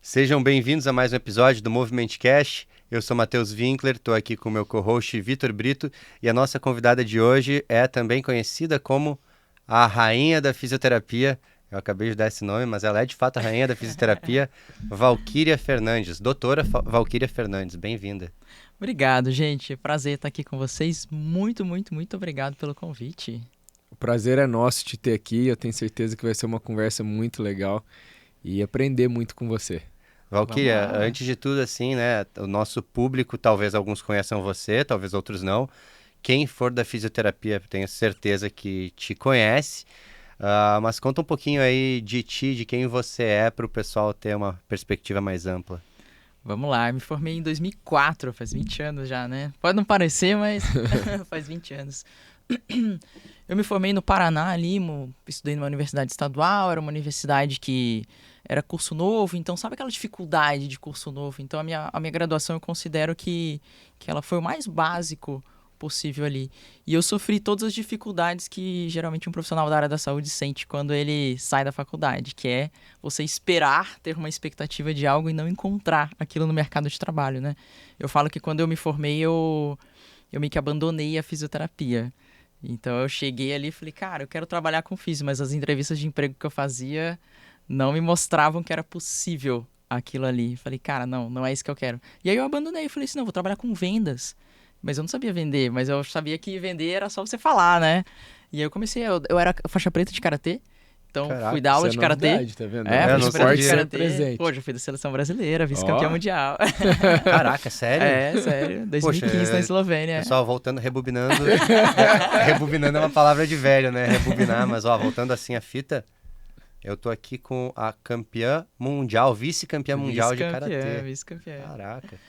Sejam bem-vindos a mais um episódio do Movement Cash. Eu sou Matheus Winkler, estou aqui com o meu co-host Vitor Brito e a nossa convidada de hoje é também conhecida como a rainha da fisioterapia. Eu acabei de dar esse nome, mas ela é de fato a rainha da fisioterapia, Valquíria Fernandes. Doutora Valquíria Fernandes, bem-vinda. Obrigado, gente. Prazer estar aqui com vocês. Muito obrigado pelo convite. O prazer é nosso te ter aqui. Eu tenho certeza que vai ser uma conversa muito legal e aprender muito com você. Valquíria, antes de tudo, assim, né, o nosso público, talvez alguns conheçam você, talvez outros não. Quem for da fisioterapia, tenho certeza que te conhece. Mas conta um pouquinho aí de ti, de quem você é, para o pessoal ter uma perspectiva mais ampla. Vamos lá, eu me formei em 2004, faz 20 anos já, né? Pode não parecer, mas faz 20 anos. Eu me formei no Paraná ali, estudei numa universidade estadual, era uma universidade que era curso novo, então sabe aquela dificuldade de curso novo? Então a minha graduação eu considero que ela foi o mais básico possível ali. E eu sofri todas as dificuldades que geralmente um profissional da área da saúde sente quando ele sai da faculdade, que é você esperar ter uma expectativa de algo e não encontrar aquilo no mercado de trabalho, né? Eu falo que quando eu me formei, eu meio que abandonei a fisioterapia. Então eu cheguei ali e falei, cara, eu quero trabalhar com físio, mas as entrevistas de emprego que eu fazia não me mostravam que era possível aquilo ali. Falei, cara, não é isso que eu quero. E aí eu abandonei, falei assim, não, vou trabalhar com vendas. Mas eu não sabia vender, mas eu sabia que vender era só você falar, né? E aí eu comecei, eu era faixa preta de karatê, então Caraca, fui dar aula de karatê. Novidade, tá vendo? Faixa preta de karatê. Presente. Pô, já fui da seleção brasileira, vice-campeão mundial. Caraca, sério? Sério. 2015 Poxa, na Eslovênia. Pessoal, voltando, rebobinando. Rebobinando é uma palavra de velho, né? Rebobinar, mas voltando assim a fita, eu tô aqui com a campeã mundial, vice-campeã mundial de karatê. Vice-campeã. Caraca.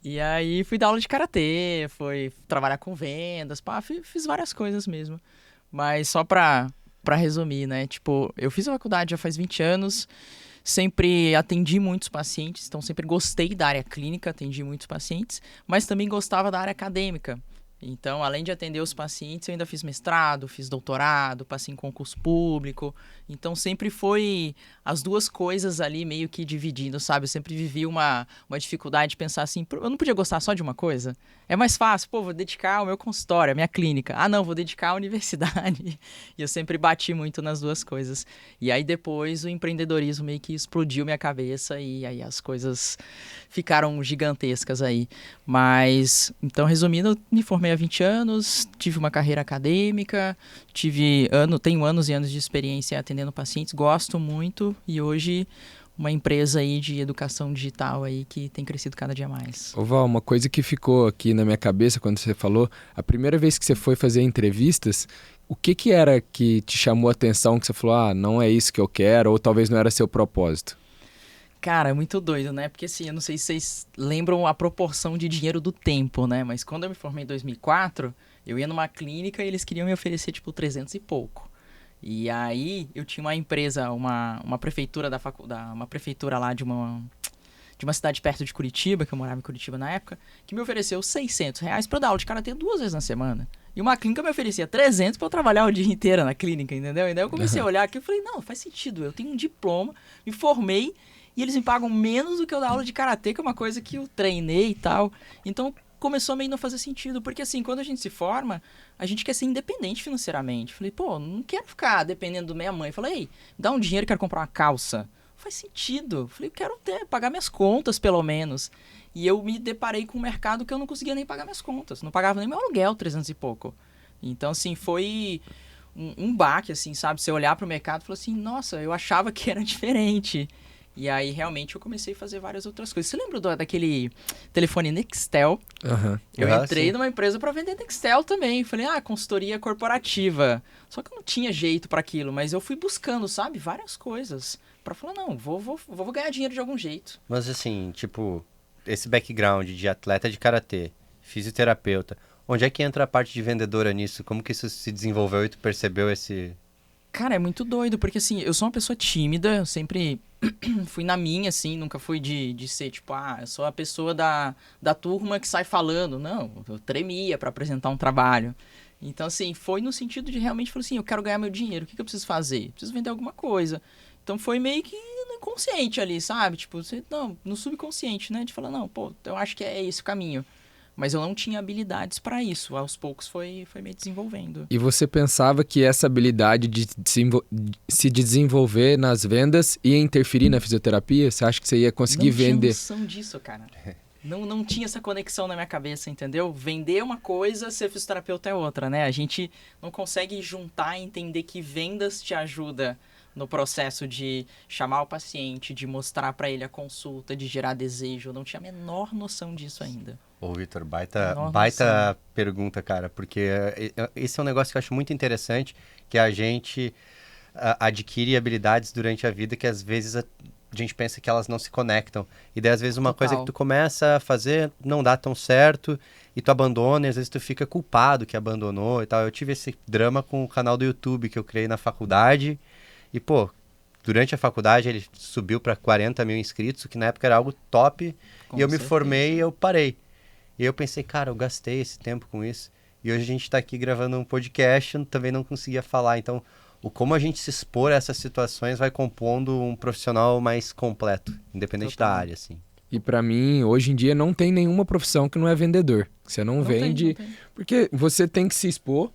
E aí fui dar aula de karatê, fui trabalhar com vendas, fiz várias coisas mesmo. Mas só pra resumir, né? Tipo, eu fiz a faculdade já faz 20 anos, sempre atendi muitos pacientes, então sempre gostei da área clínica, atendi muitos pacientes, mas também gostava da área acadêmica. Então, além de atender os pacientes, eu ainda fiz mestrado, fiz doutorado, passei em concurso público. Então, sempre foi as duas coisas ali meio que dividindo, sabe? Eu sempre vivi uma dificuldade de pensar assim, eu não podia gostar só de uma coisa? É mais fácil, vou dedicar ao meu consultório, à minha clínica. Não, vou dedicar à universidade. E eu sempre bati muito nas duas coisas. E aí, depois, o empreendedorismo meio que explodiu minha cabeça e aí as coisas ficaram gigantescas aí. Mas, então, resumindo, eu me formei há 20 anos, tive uma carreira acadêmica, tenho anos e anos de experiência atendendo pacientes, gosto muito e hoje uma empresa aí de educação digital aí que tem crescido cada dia mais. Ô Val, uma coisa que ficou aqui na minha cabeça quando você falou, a primeira vez que você foi fazer entrevistas, o que era que te chamou a atenção, que você falou, não é isso que eu quero, ou talvez não era seu propósito? Cara, é muito doido, né? Porque assim, eu não sei se vocês lembram a proporção de dinheiro do tempo, né? Mas quando eu me formei em 2004, eu ia numa clínica e eles queriam me oferecer, 300 e pouco. E aí, eu tinha uma empresa, uma prefeitura uma prefeitura lá de uma cidade perto de Curitiba, que eu morava em Curitiba na época, que me ofereceu R$600 pra eu dar aula de karatê 2 vezes na semana. E uma clínica me oferecia 300 pra eu trabalhar o dia inteiro na clínica, entendeu? E daí eu comecei a olhar aqui e falei, não, faz sentido, eu tenho um diploma, me formei, e eles me pagam menos do que eu dar aula de karatê, que é uma coisa que eu treinei e tal. Então, começou a meio não fazer sentido. Porque, assim, quando a gente se forma, a gente quer ser independente financeiramente. Falei, não quero ficar dependendo da minha mãe. Falei, me dá um dinheiro, quero comprar uma calça. Faz sentido. Falei, quero pagar minhas contas, pelo menos. E eu me deparei com um mercado que eu não conseguia nem pagar minhas contas. Não pagava nem meu aluguel, 300 e pouco. Então, assim, foi um baque, assim, sabe? Você olhar para o mercado e falar assim, nossa, eu achava que era diferente. E aí, realmente, eu comecei a fazer várias outras coisas. Você lembra daquele telefone Nextel? Uhum. Eu entrei numa empresa para vender Nextel também. Falei, consultoria corporativa. Só que eu não tinha jeito para aquilo, mas eu fui buscando, sabe, várias coisas. Para falar, não, vou ganhar dinheiro de algum jeito. Mas assim, esse background de atleta de karatê, fisioterapeuta, onde é que entra a parte de vendedora nisso? Como que isso se desenvolveu e tu percebeu esse... Cara, é muito doido, porque assim, eu sou uma pessoa tímida, eu sempre fui na minha, assim, nunca fui de ser, eu sou a pessoa da turma que sai falando. Não, eu tremia para apresentar um trabalho. Então, assim, foi no sentido de realmente, falar assim, eu quero ganhar meu dinheiro, o que eu preciso fazer? Preciso vender alguma coisa. Então, foi meio que inconsciente ali, sabe? Tipo, você, não, no subconsciente, né? De falar, não, pô, eu acho que é esse o caminho. Mas eu não tinha habilidades para isso. Aos poucos foi me desenvolvendo. E você pensava que essa habilidade de se desenvolver nas vendas ia interferir na fisioterapia? Você acha que você ia conseguir vender? Não tinha noção disso, cara. Não tinha essa conexão na minha cabeça, entendeu? Vender é uma coisa, ser fisioterapeuta é outra, né? A gente não consegue juntar e entender que vendas te ajuda no processo de chamar o paciente, de mostrar para ele a consulta, de gerar desejo. Eu não tinha a menor noção disso ainda. Ô, Vitor, baita pergunta, cara, porque esse é um negócio que eu acho muito interessante, que a gente adquire habilidades durante a vida que às vezes a gente pensa que elas não se conectam. E daí, às vezes, uma coisa que tu começa a fazer não dá tão certo e tu abandona, e às vezes tu fica culpado que abandonou e tal. Eu tive esse drama com o canal do YouTube que eu criei na faculdade e, pô, durante a faculdade ele subiu para 40 mil inscritos, o que na época era algo top, e eu me formei e eu parei. E eu pensei, cara, eu gastei esse tempo com isso. E hoje a gente tá aqui gravando um podcast, eu também não conseguia falar. Então, como a gente se expor a essas situações vai compondo um profissional mais completo, independente da área, assim. E pra mim, hoje em dia, não tem nenhuma profissão que não é vendedor. Você não vende... Tem. Porque você tem que se expor,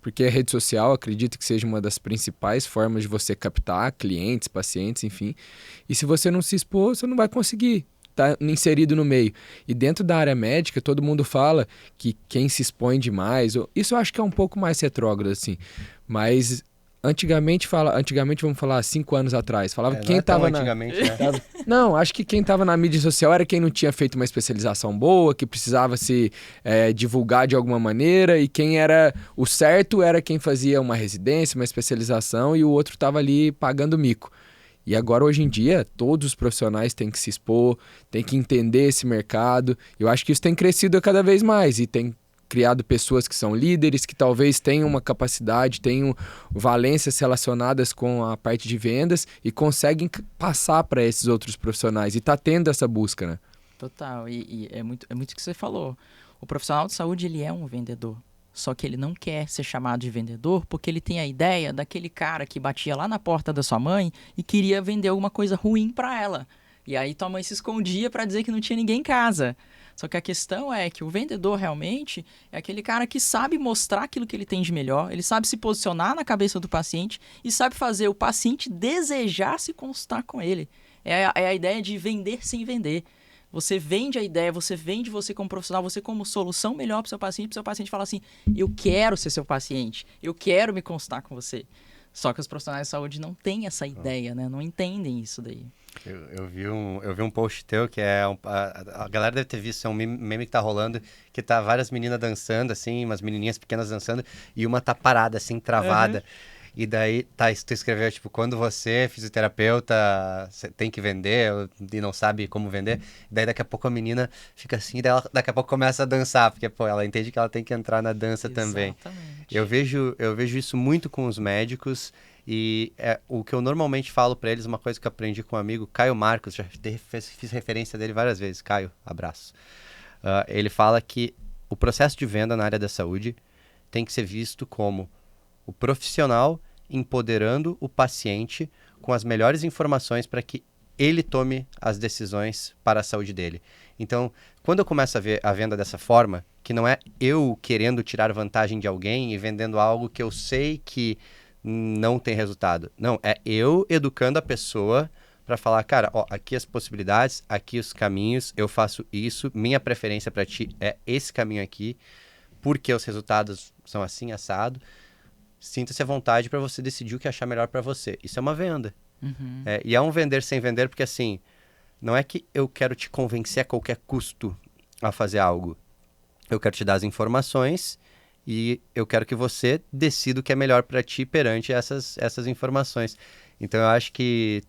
porque a rede social, acredito que seja uma das principais formas de você captar clientes, pacientes, enfim. E se você não se expor, você não vai conseguir tá inserido no meio. E dentro da área médica, todo mundo fala que quem se expõe demais... Isso eu acho que é um pouco mais retrógrado, assim. Mas antigamente, vamos falar 5 anos atrás, falava que quem estava na... Não, acho que quem estava na mídia social era quem não tinha feito uma especialização boa, que precisava se divulgar de alguma maneira, e quem era o certo era quem fazia uma residência, uma especialização, e o outro estava ali pagando mico. E agora, hoje em dia, todos os profissionais têm que se expor, têm que entender esse mercado. Eu acho que isso tem crescido cada vez mais e tem criado pessoas que são líderes, que talvez tenham uma capacidade, tenham valências relacionadas com a parte de vendas e conseguem passar para esses outros profissionais. E está tendo essa busca, né? Total. E é muito o que você falou. O profissional de saúde, ele é um vendedor. Só que ele não quer ser chamado de vendedor porque ele tem a ideia daquele cara que batia lá na porta da sua mãe e queria vender alguma coisa ruim para ela. E aí tua mãe se escondia para dizer que não tinha ninguém em casa. Só que a questão é que o vendedor realmente é aquele cara que sabe mostrar aquilo que ele tem de melhor, ele sabe se posicionar na cabeça do paciente e sabe fazer o paciente desejar se consultar com ele. É a ideia de vender sem vender. Você vende a ideia, você vende você como profissional, você como solução melhor para o seu paciente fala assim, eu quero ser seu paciente, eu quero me consultar com você. Só que os profissionais de saúde não têm essa ideia, né? Não entendem isso daí. Eu vi um post teu que é... a galera deve ter visto, é um meme que tá rolando, que tá várias meninas dançando, assim, umas menininhas pequenas dançando, e uma tá parada, assim, travada. Uhum. E daí, tu escreveu, tipo, quando você, fisioterapeuta, tem que vender e não sabe como vender, daí daqui a pouco a menina fica assim, daí ela, daqui a pouco começa a dançar, porque, pô, ela entende que ela tem que entrar na dança também. Eu vejo isso muito com os médicos e o que eu normalmente falo pra eles, uma coisa que eu aprendi com um amigo, Caio Marcos, já fiz referência dele várias vezes. Caio, abraço. Ele fala que o processo de venda na área da saúde tem que ser visto como o profissional empoderando o paciente com as melhores informações para que ele tome as decisões para a saúde dele. Então, quando eu começo a ver a venda dessa forma, que não é eu querendo tirar vantagem de alguém e vendendo algo que eu sei que não tem resultado. Não, é eu educando a pessoa para falar, cara, ó, aqui as possibilidades, aqui os caminhos, eu faço isso, minha preferência para ti é esse caminho aqui, porque os resultados são assim, assado. Sinta-se à vontade para você decidir o que achar melhor para você. Isso é uma venda. Uhum. E é um vender sem vender, porque assim, não é que eu quero te convencer a qualquer custo a fazer algo. Eu quero te dar as informações e eu quero que você decida o que é melhor para ti perante essas informações. Então eu acho que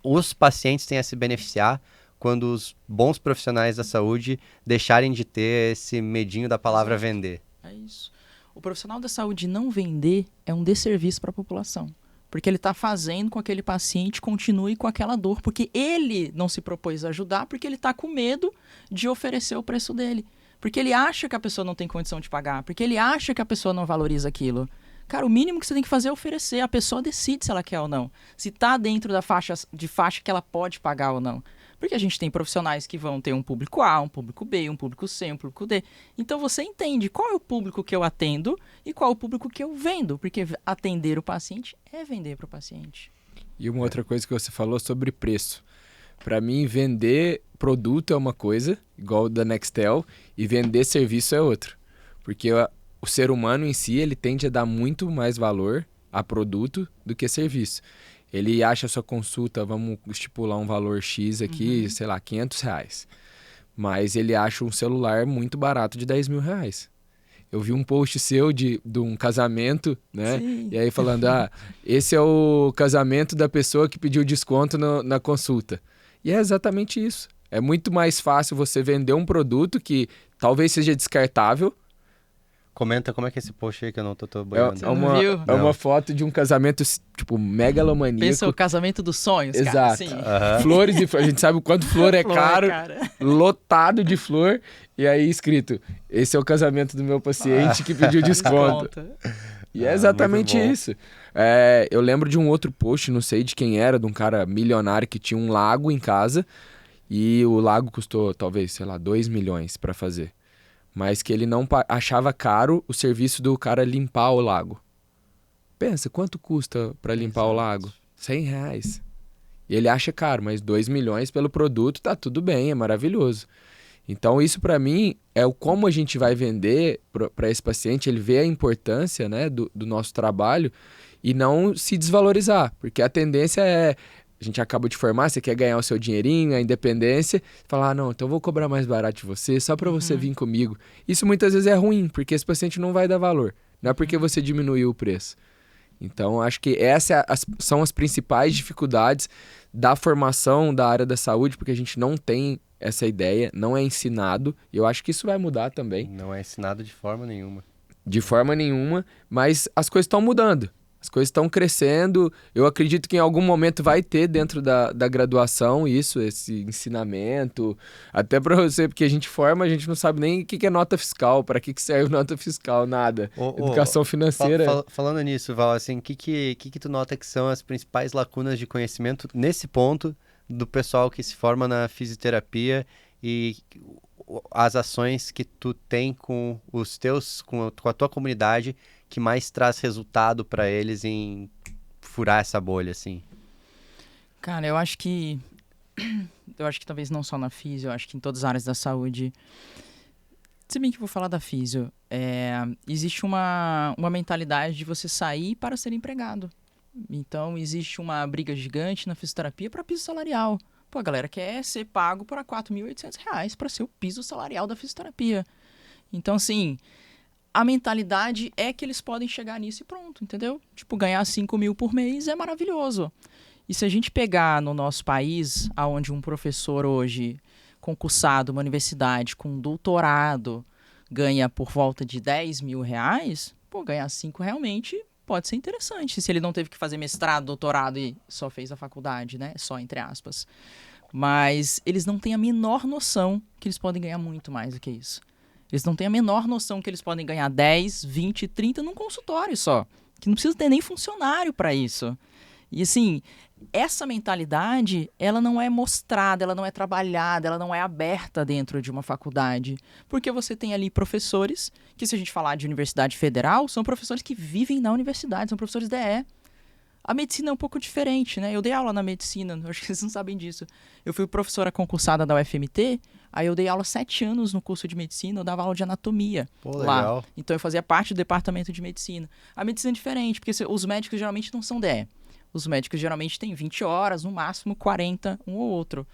os pacientes têm a se beneficiar quando os bons profissionais da saúde deixarem de ter esse medinho da palavra vender. É isso. O profissional da saúde não vender é um desserviço para a população. Porque ele está fazendo com que aquele paciente continue com aquela dor. Porque ele não se propôs a ajudar, porque ele está com medo de oferecer o preço dele. Porque ele acha que a pessoa não tem condição de pagar. Porque ele acha que a pessoa não valoriza aquilo. Cara, o mínimo que você tem que fazer é oferecer. A pessoa decide se ela quer ou não. Se tá dentro da faixa que ela pode pagar ou não. Porque a gente tem profissionais que vão ter um público A, um público B, um público C, um público D. Então você entende qual é o público que eu atendo e qual é o público que eu vendo. Porque atender o paciente é vender para o paciente. E uma outra coisa que você falou sobre preço. Para mim, vender produto é uma coisa, igual o da Nextel, e vender serviço é outra. Porque o ser humano em si, ele tende a dar muito mais valor a produto do que serviço. Ele acha a sua consulta, vamos estipular um valor X aqui, sei lá, R$500. Mas ele acha um celular muito barato de R$10.000. Eu vi um post seu de um casamento, né? Sim. E aí falando, esse é o casamento da pessoa que pediu desconto na consulta. E é exatamente isso. É muito mais fácil você vender um produto que talvez seja descartável. Comenta como é que é esse post aí que eu não tô boiando. É uma foto de um casamento, tipo, megalomaníaco. Pensa o casamento dos sonhos, exato. Cara. Assim. Flores e flores. A gente sabe o quanto flor é caro, lotado de flor. E aí escrito, esse é o casamento do meu paciente que pediu desconto. E é exatamente isso. Eu lembro de um outro post, não sei de quem era, de um cara milionário que tinha um lago em casa. E o lago custou, talvez, sei lá, 2 milhões para fazer. Mas que ele não achava caro o serviço do cara limpar o lago. Pensa, quanto custa para limpar o lago? R$100. E ele acha caro, mas 2 milhões pelo produto, tá tudo bem, é maravilhoso. Então isso para mim é o como a gente vai vender para esse paciente, ele vê a importância, né, do nosso trabalho e não se desvalorizar. Porque a tendência é... A gente acaba de formar, você quer ganhar o seu dinheirinho, a independência, falar, não, então eu vou cobrar mais barato de você, só para você vir comigo. Isso muitas vezes é ruim, porque esse paciente não vai dar valor. Não é porque você diminuiu o preço. Então, acho que essas são as principais dificuldades da formação da área da saúde, porque a gente não tem essa ideia, não é ensinado, e eu acho que isso vai mudar também. Não é ensinado de forma nenhuma. De forma nenhuma, mas as coisas estão mudando. As coisas estão crescendo, eu acredito que em algum momento vai ter dentro da graduação esse ensinamento, até para você, porque a gente forma, a gente não sabe nem o que é nota fiscal, para que serve nota fiscal, nada. Educação financeira. Falando nisso, Val, assim, o que tu nota que são as principais lacunas de conhecimento nesse ponto do pessoal que se forma na fisioterapia e as ações que tu tem com a tua comunidade que mais traz resultado para eles em furar essa bolha, assim? Cara, eu acho que talvez não só na físio, eu acho que em todas as áreas da saúde, se bem que eu vou falar da físio, existe uma mentalidade de você sair para ser empregado. Então, existe uma briga gigante na fisioterapia para piso salarial. Pô, a galera quer ser pago por R$4.800 para ser o piso salarial da fisioterapia. Então, assim... A mentalidade é que eles podem chegar nisso e pronto, entendeu? Tipo, ganhar 5 mil por mês é maravilhoso. E se a gente pegar no nosso país, onde um professor hoje, concursado, uma universidade com doutorado, ganha por volta de R$10 mil, pô, ganhar 5 realmente pode ser interessante. Se ele não teve que fazer mestrado, doutorado e só fez a faculdade, né? Só entre aspas. Mas eles não têm a menor noção que eles podem ganhar muito mais do que isso. Eles não têm a menor noção que eles podem ganhar 10, 20, 30 num consultório só. Que não precisa ter nem funcionário para isso. E assim, essa mentalidade, ela não é mostrada, ela não é trabalhada, ela não é aberta dentro de uma faculdade. Porque você tem ali professores, que se a gente falar de universidade federal, são professores que vivem na universidade, são professores DE. A medicina é um pouco diferente, né? Eu dei aula na medicina, acho que vocês não sabem disso. Eu fui professora concursada da UFMT, aí eu dei aula 7 anos no curso de medicina, eu dava aula de anatomia. Pô, lá. Legal. Então eu fazia parte do departamento de medicina. A medicina é diferente, porque os médicos geralmente não são DE. Os médicos geralmente têm 20 horas, no máximo 40, um ou outro.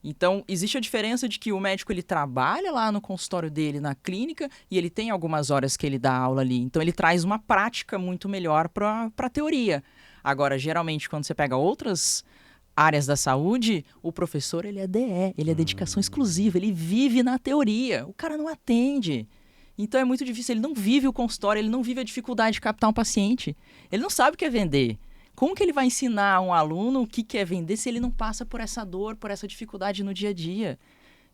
Então, existe a diferença de que o médico ele trabalha lá no consultório dele, na clínica, e ele tem algumas horas que ele dá aula ali. Então, ele traz uma prática muito melhor para a teoria. Agora, geralmente, quando você pega outras áreas da saúde, o professor ele é DE, ele é dedicação exclusiva, ele vive na teoria. O cara não atende. Então, é muito difícil. Ele não vive o consultório, ele não vive a dificuldade de captar um paciente. Ele não sabe o que é vender. Como que ele vai ensinar a um aluno o que é vender se ele não passa por essa dor, por essa dificuldade no dia a dia?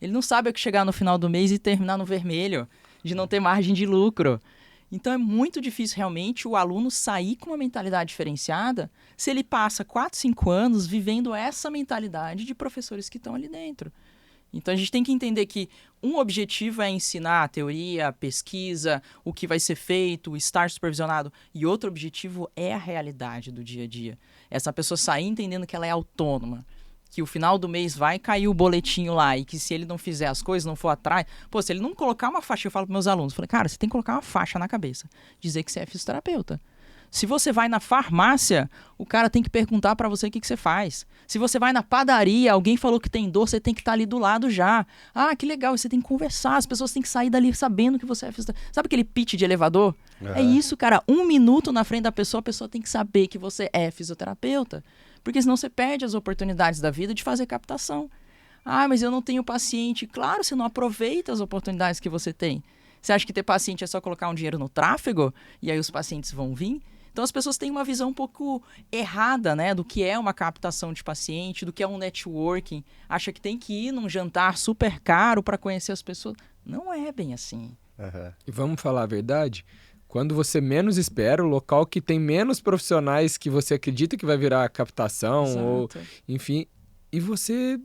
Ele não sabe o que chegar no final do mês e terminar no vermelho, de não ter margem de lucro. Então é muito difícil realmente o aluno sair com uma mentalidade diferenciada se ele passa 4, 5 anos vivendo essa mentalidade de professores que estão ali dentro. Então a gente tem que entender que um objetivo é ensinar a teoria, a pesquisa, o que vai ser feito, estar supervisionado, e outro objetivo é a realidade do dia a dia. Essa pessoa sair entendendo que ela é autônoma, que o final do mês vai cair o boletinho lá e que se ele não fizer as coisas, não for atrás... Pô, se ele não colocar uma faixa, eu falo para meus alunos, eu falei, cara, você tem que colocar uma faixa na cabeça, dizer que você é fisioterapeuta. Se você vai na farmácia, o cara tem que perguntar para você o que você faz. Se você vai na padaria, alguém falou que tem dor, você tem que estar ali do lado já. Ah, que legal, você tem que conversar, as pessoas têm que sair dali sabendo que você é fisioterapeuta. Sabe aquele pitch de elevador? É isso, cara, 1 minuto na frente da pessoa, a pessoa tem que saber que você é fisioterapeuta. Porque senão você perde as oportunidades da vida de fazer captação. Ah, mas eu não tenho paciente. Claro, você não aproveita as oportunidades que você tem. Você acha que ter paciente é só colocar um dinheiro no tráfego e aí os pacientes vão vir? Então as pessoas têm uma visão um pouco errada, né, do que é uma captação de paciente, do que é um networking. Acha que tem que ir num jantar super caro para conhecer as pessoas. Não é bem assim. E vamos falar a verdade? Quando você menos espera, o local que tem menos profissionais que você acredita que vai virar captação, Exato. ou enfim, e você...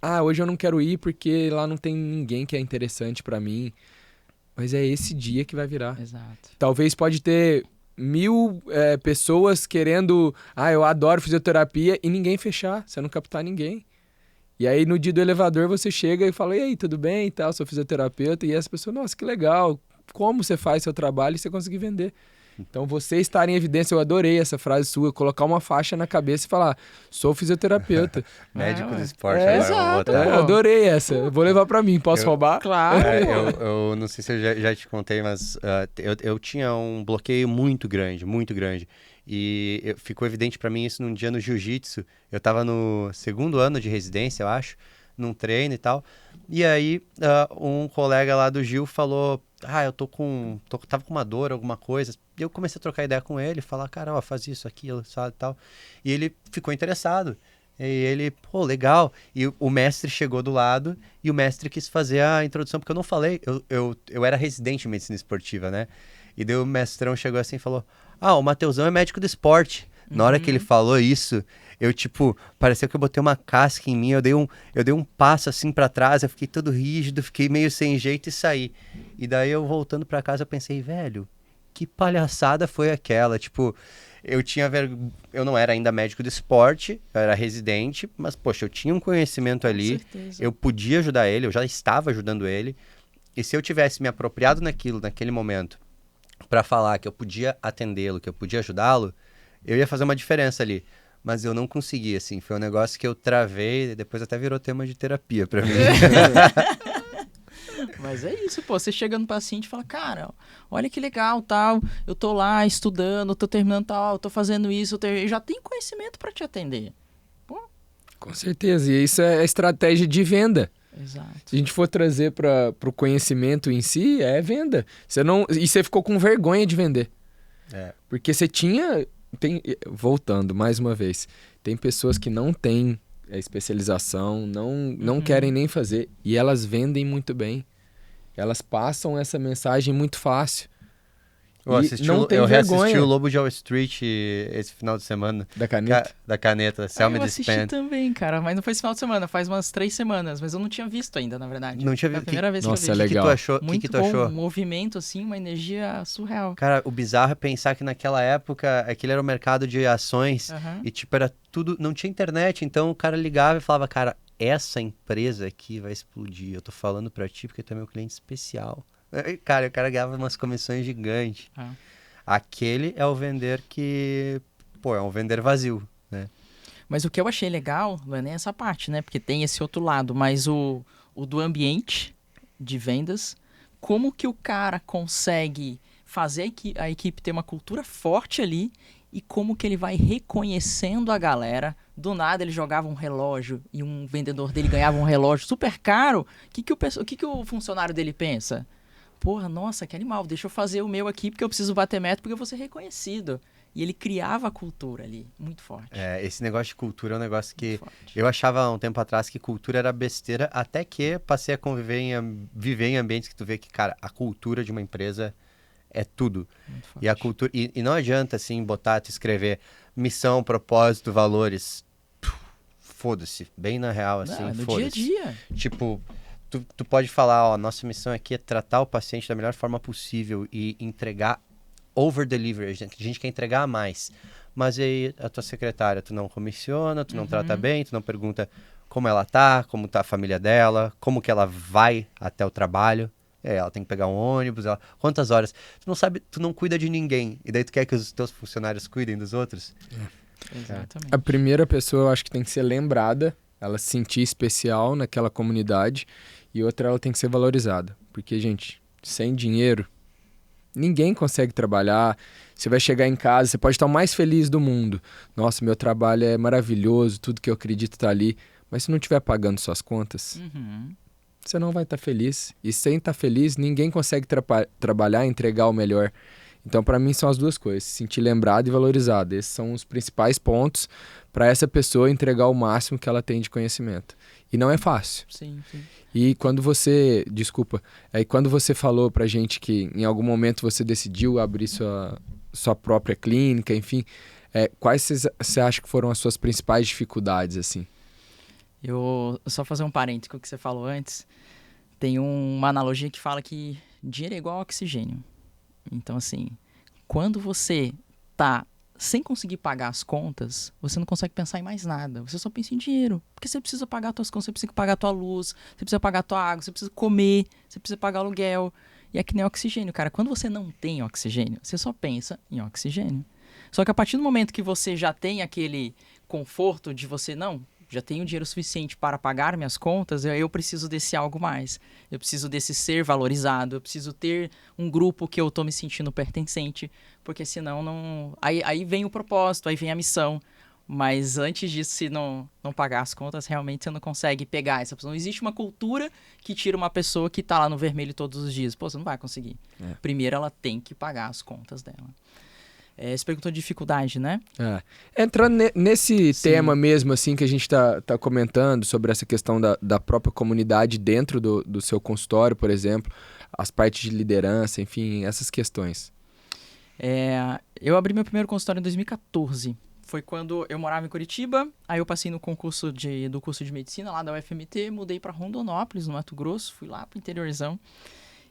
Ah, hoje eu não quero ir porque lá não tem ninguém que é interessante para mim. Mas é esse dia que vai virar. Exato. Talvez pode ter 1000 pessoas querendo... Ah, eu adoro fisioterapia, e ninguém fechar, você não captar ninguém. E aí no dia do elevador você chega e fala, e aí, tudo bem e tal, sou fisioterapeuta, e as pessoas, nossa, que legal, como você faz seu trabalho e você conseguir vender. Então você estar em evidência, eu adorei essa frase sua, colocar uma faixa na cabeça e falar, sou fisioterapeuta. Médico do ué. esporte, É, agora eu vou exato, botar. Eu adorei essa, eu vou levar pra mim, posso roubar? Claro. Eu não sei se eu já te contei, mas eu tinha um bloqueio muito grande, muito grande. E ficou evidente pra mim isso num dia no jiu-jitsu. Eu tava no 2º ano de residência, eu acho, num treino e tal. E aí um colega lá do Gil falou, eu tava com uma dor, alguma coisa. E eu comecei a trocar ideia com ele, falar, cara, ó, faz isso, aquilo, sabe, tal. E ele ficou interessado. E ele, pô, legal. E o mestre chegou do lado e o mestre quis fazer a introdução, porque eu não falei, eu era residente em medicina esportiva, né? E daí o mestrão chegou assim e falou, o Mateusão é médico do esporte. Na hora que ele falou isso, eu, parecia que eu botei uma casca em mim, eu dei um passo assim pra trás, eu fiquei todo rígido, fiquei meio sem jeito e saí. E daí eu voltando pra casa, eu pensei, velho, que palhaçada foi aquela? Eu não era ainda médico do esporte, eu era residente, mas, poxa, eu tinha um conhecimento ali, Com certeza. eu podia ajudar ele, eu já estava ajudando ele, e se eu tivesse me apropriado naquele momento, pra falar que eu podia atendê-lo, que eu podia ajudá-lo, eu ia fazer uma diferença ali. Mas eu não consegui, assim, foi um negócio que eu travei, e depois até virou tema de terapia pra mim. Mas é isso, pô. Você chega no paciente e fala, cara, olha que legal, tal. Eu tô lá estudando, tô terminando tal, tô fazendo isso, eu já tenho conhecimento pra te atender. Pô. Com certeza, e isso é estratégia de venda. Exato. Se a gente for trazer para o conhecimento em si, é venda. E você ficou com vergonha de vender. Porque você tinha... voltando mais uma vez, tem pessoas que não têm especialização, não querem nem fazer, e elas vendem muito bem. Elas passam essa mensagem muito fácil. Eu reassisti o Lobo de Wall Street esse final de semana. Da caneta? Da caneta, Sell Me Eu This assisti Pen. também, cara, mas não foi esse final de semana, faz umas 3 semanas, mas eu não tinha visto ainda, na verdade. Não tinha Foi a visto? primeira vez Nossa, que eu vi. legal. O que tu achou? Muito que tu bom, achou? um movimento, assim, uma energia surreal. Cara, o bizarro é pensar que naquela época aquele era o mercado de ações Aham. e era tudo, não tinha internet, então o cara ligava e falava, cara, essa empresa aqui vai explodir, eu tô falando pra ti porque tu é meu cliente especial. Cara, o cara ganhava umas comissões gigantes. Aquele é o vender que, é um vender vazio, né? Mas o que eu achei legal não é nem essa parte, né? Porque tem esse outro lado, mas o do ambiente de vendas, como que o cara consegue fazer a equipe ter uma cultura forte ali e como que ele vai reconhecendo a galera. Do nada ele jogava um relógio e um vendedor dele ganhava um relógio super caro. O que o funcionário dele pensa? Porra, nossa, que animal, deixa eu fazer o meu aqui porque eu preciso bater meta porque eu vou ser reconhecido. E ele criava a cultura ali, muito forte. Esse negócio de cultura é um negócio que Muito forte. eu achava há um tempo atrás que cultura era besteira, até que passei a viver em ambientes que tu vê que, cara, a cultura de uma empresa é tudo. Muito E a forte. cultura. E não adianta, assim, botar, tu escrever missão, propósito, valores. Foda-se. Bem na real, assim, Não, é no dia a foda-se. dia. Tipo, tu pode falar, ó, nossa missão aqui é tratar o paciente da melhor forma possível e entregar over-delivery. A gente quer entregar mais. Mas aí a tua secretária, tu não comissiona, tu não trata bem, tu não pergunta como ela tá, como tá a família dela, como que ela vai até o trabalho. Ela tem que pegar um ônibus, quantas horas. Tu não sabe, tu não cuida de ninguém. E daí tu quer que os teus funcionários cuidem dos outros? Exatamente. A primeira pessoa eu acho que tem que ser lembrada, ela se sentir especial naquela comunidade, e outra ela tem que ser valorizada. Porque, gente, sem dinheiro, ninguém consegue trabalhar. Você vai chegar em casa, você pode estar o mais feliz do mundo. Nossa, meu trabalho é maravilhoso, tudo que eu acredito está ali. Mas se não estiver pagando suas contas, Uhum. você não vai estar feliz. E sem estar feliz, ninguém consegue trabalhar e entregar o melhor. Então, para mim, são as duas coisas: se sentir lembrado e valorizado. Esses são os principais pontos para essa pessoa entregar o máximo que ela tem de conhecimento. E não é fácil. Sim, sim. E quando você, desculpa, quando você falou pra gente que em algum momento você decidiu abrir sua própria clínica, enfim, quais você acha que foram as suas principais dificuldades, assim? Eu só fazer um parênteses com o que você falou antes. Tem uma analogia que fala que dinheiro é igual oxigênio. Então, assim, quando você tá sem conseguir pagar as contas, você não consegue pensar em mais nada. Você só pensa em dinheiro. Porque você precisa pagar as suas contas, você precisa pagar a tua luz, você precisa pagar a tua água, você precisa comer, você precisa pagar aluguel. E é que nem oxigênio, cara. Quando você não tem oxigênio, você só pensa em oxigênio. Só que a partir do momento que você já tem aquele conforto de você, não, já tenho dinheiro suficiente para pagar minhas contas, eu preciso desse algo mais. Eu preciso desse ser valorizado, eu preciso ter um grupo que eu tô me sentindo pertencente, porque senão não... Aí vem o propósito, aí vem a missão. Mas antes disso, se não pagar as contas, realmente você não consegue pegar essa pessoa. Não existe uma cultura que tira uma pessoa que tá lá no vermelho todos os dias. Pô, você não vai conseguir. Primeiro ela tem que pagar as contas dela. Você perguntou de dificuldade, né? Entrando nesse Sim. tema mesmo, assim, que a gente tá comentando sobre essa questão da própria comunidade dentro do seu consultório, por exemplo, as partes de liderança, enfim, essas questões. Eu abri meu primeiro consultório em 2014. Foi quando eu morava em Curitiba, aí eu passei no concurso do curso de medicina lá da UFMT, mudei para Rondonópolis, no Mato Grosso, fui lá pro interiorzão.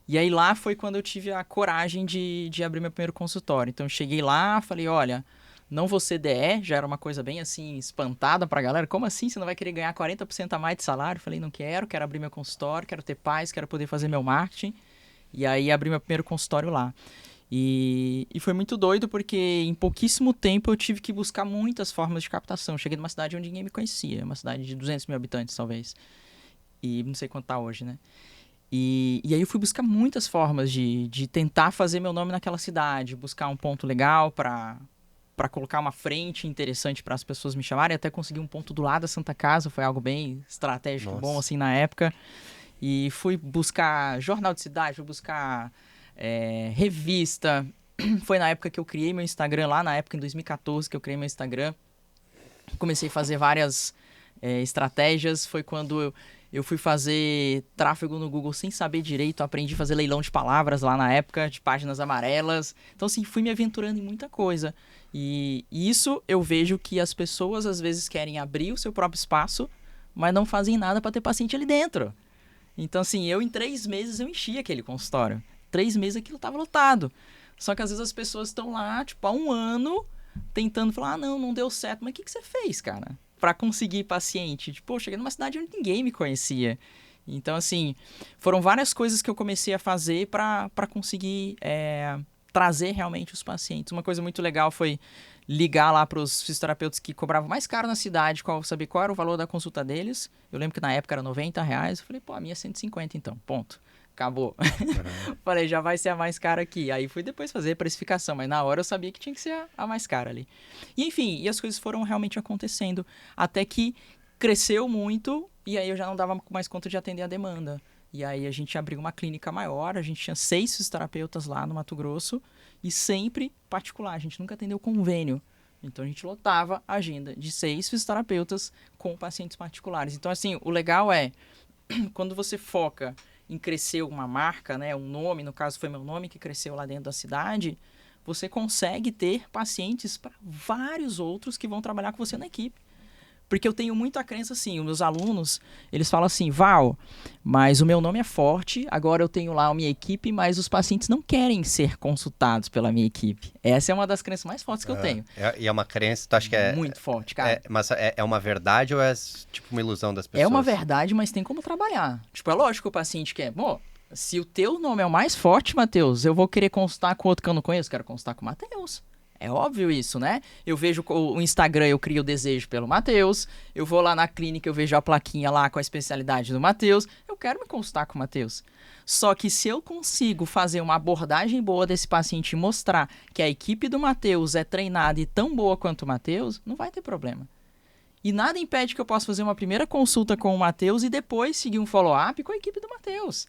E aí lá foi quando eu tive a coragem de abrir meu primeiro consultório. Então eu cheguei lá, falei, olha, não vou ser DE, já era uma coisa bem assim, espantada pra galera. Como assim? Você não vai querer ganhar 40% a mais de salário? Falei, não quero abrir meu consultório, quero ter paz, quero poder fazer meu marketing. E aí abri meu primeiro consultório lá. E foi muito doido porque em pouquíssimo tempo eu tive que buscar muitas formas de captação. Cheguei numa cidade onde ninguém me conhecia, uma cidade de 200 mil habitantes talvez. E não sei quanto tá hoje, né? E aí eu fui buscar muitas formas de tentar fazer meu nome naquela cidade, buscar um ponto legal para colocar uma frente interessante para as pessoas me chamarem, até conseguir um ponto do lado da Santa Casa, foi algo bem estratégico, Nossa. bom assim na época. E fui buscar jornal de cidade, fui buscar revista. Foi na época que eu criei meu Instagram, lá na época em 2014 que eu criei meu Instagram. Comecei a fazer várias estratégias, foi quando eu fui fazer tráfego no Google sem saber direito, aprendi a fazer leilão de palavras lá na época, de páginas amarelas. Então, assim, fui me aventurando em muita coisa. E isso eu vejo que as pessoas às vezes querem abrir o seu próprio espaço, mas não fazem nada para ter paciente ali dentro. Então, assim, em 3 meses eu enchi aquele consultório. 3 meses aquilo tava lotado. Só que às vezes as pessoas estão lá, tipo, há 1 ano, tentando falar, não deu certo. Mas o que você fez, cara? Pra conseguir paciente. Tipo, eu cheguei numa cidade onde ninguém me conhecia. Então, assim, foram várias coisas que eu comecei a fazer pra conseguir trazer realmente os pacientes. Uma coisa muito legal foi ligar lá pros fisioterapeutas que cobravam mais caro na cidade, saber qual era o valor da consulta deles. Eu lembro que na época era R$90. Eu falei, pô, a minha é 150 então, ponto. Acabou. Falei, já vai ser a mais cara aqui. Aí fui depois fazer a precificação, mas na hora eu sabia que tinha que ser a mais cara ali. E enfim, e as coisas foram realmente acontecendo. Até que cresceu muito e aí eu já não dava mais conta de atender a demanda. E aí a gente abriu uma clínica maior, a gente tinha 6 fisioterapeutas lá no Mato Grosso e sempre particular, a gente nunca atendeu convênio. Então a gente lotava a agenda de 6 fisioterapeutas com pacientes particulares. Então assim, o legal é, quando você foca em crescer uma marca, né, um nome, no caso foi meu nome que cresceu lá dentro da cidade, você consegue ter pacientes para vários outros que vão trabalhar com você na equipe. Porque eu tenho muito a crença assim, os meus alunos, eles falam assim, Val, mas o meu nome é forte, agora eu tenho lá a minha equipe, mas os pacientes não querem ser consultados pela minha equipe. Essa é uma das crenças mais fortes que eu tenho. E é uma crença, tu acha que é... Muito forte, cara. Mas é uma verdade ou é tipo uma ilusão das pessoas? É uma verdade, mas tem como trabalhar. Tipo, é lógico que o paciente quer, bom, se o teu nome é o mais forte, Matheus, eu vou querer consultar com outro que eu não conheço, quero consultar com o Matheus. É óbvio isso, né? Eu vejo o Instagram, eu crio o desejo pelo Matheus. Eu vou lá na clínica, eu vejo a plaquinha lá com a especialidade do Matheus. Eu quero me consultar com o Matheus. Só que se eu consigo fazer uma abordagem boa desse paciente e mostrar que a equipe do Matheus é treinada e tão boa quanto o Matheus, não vai ter problema. E nada impede que eu possa fazer uma primeira consulta com o Matheus e depois seguir um follow-up com a equipe do Matheus.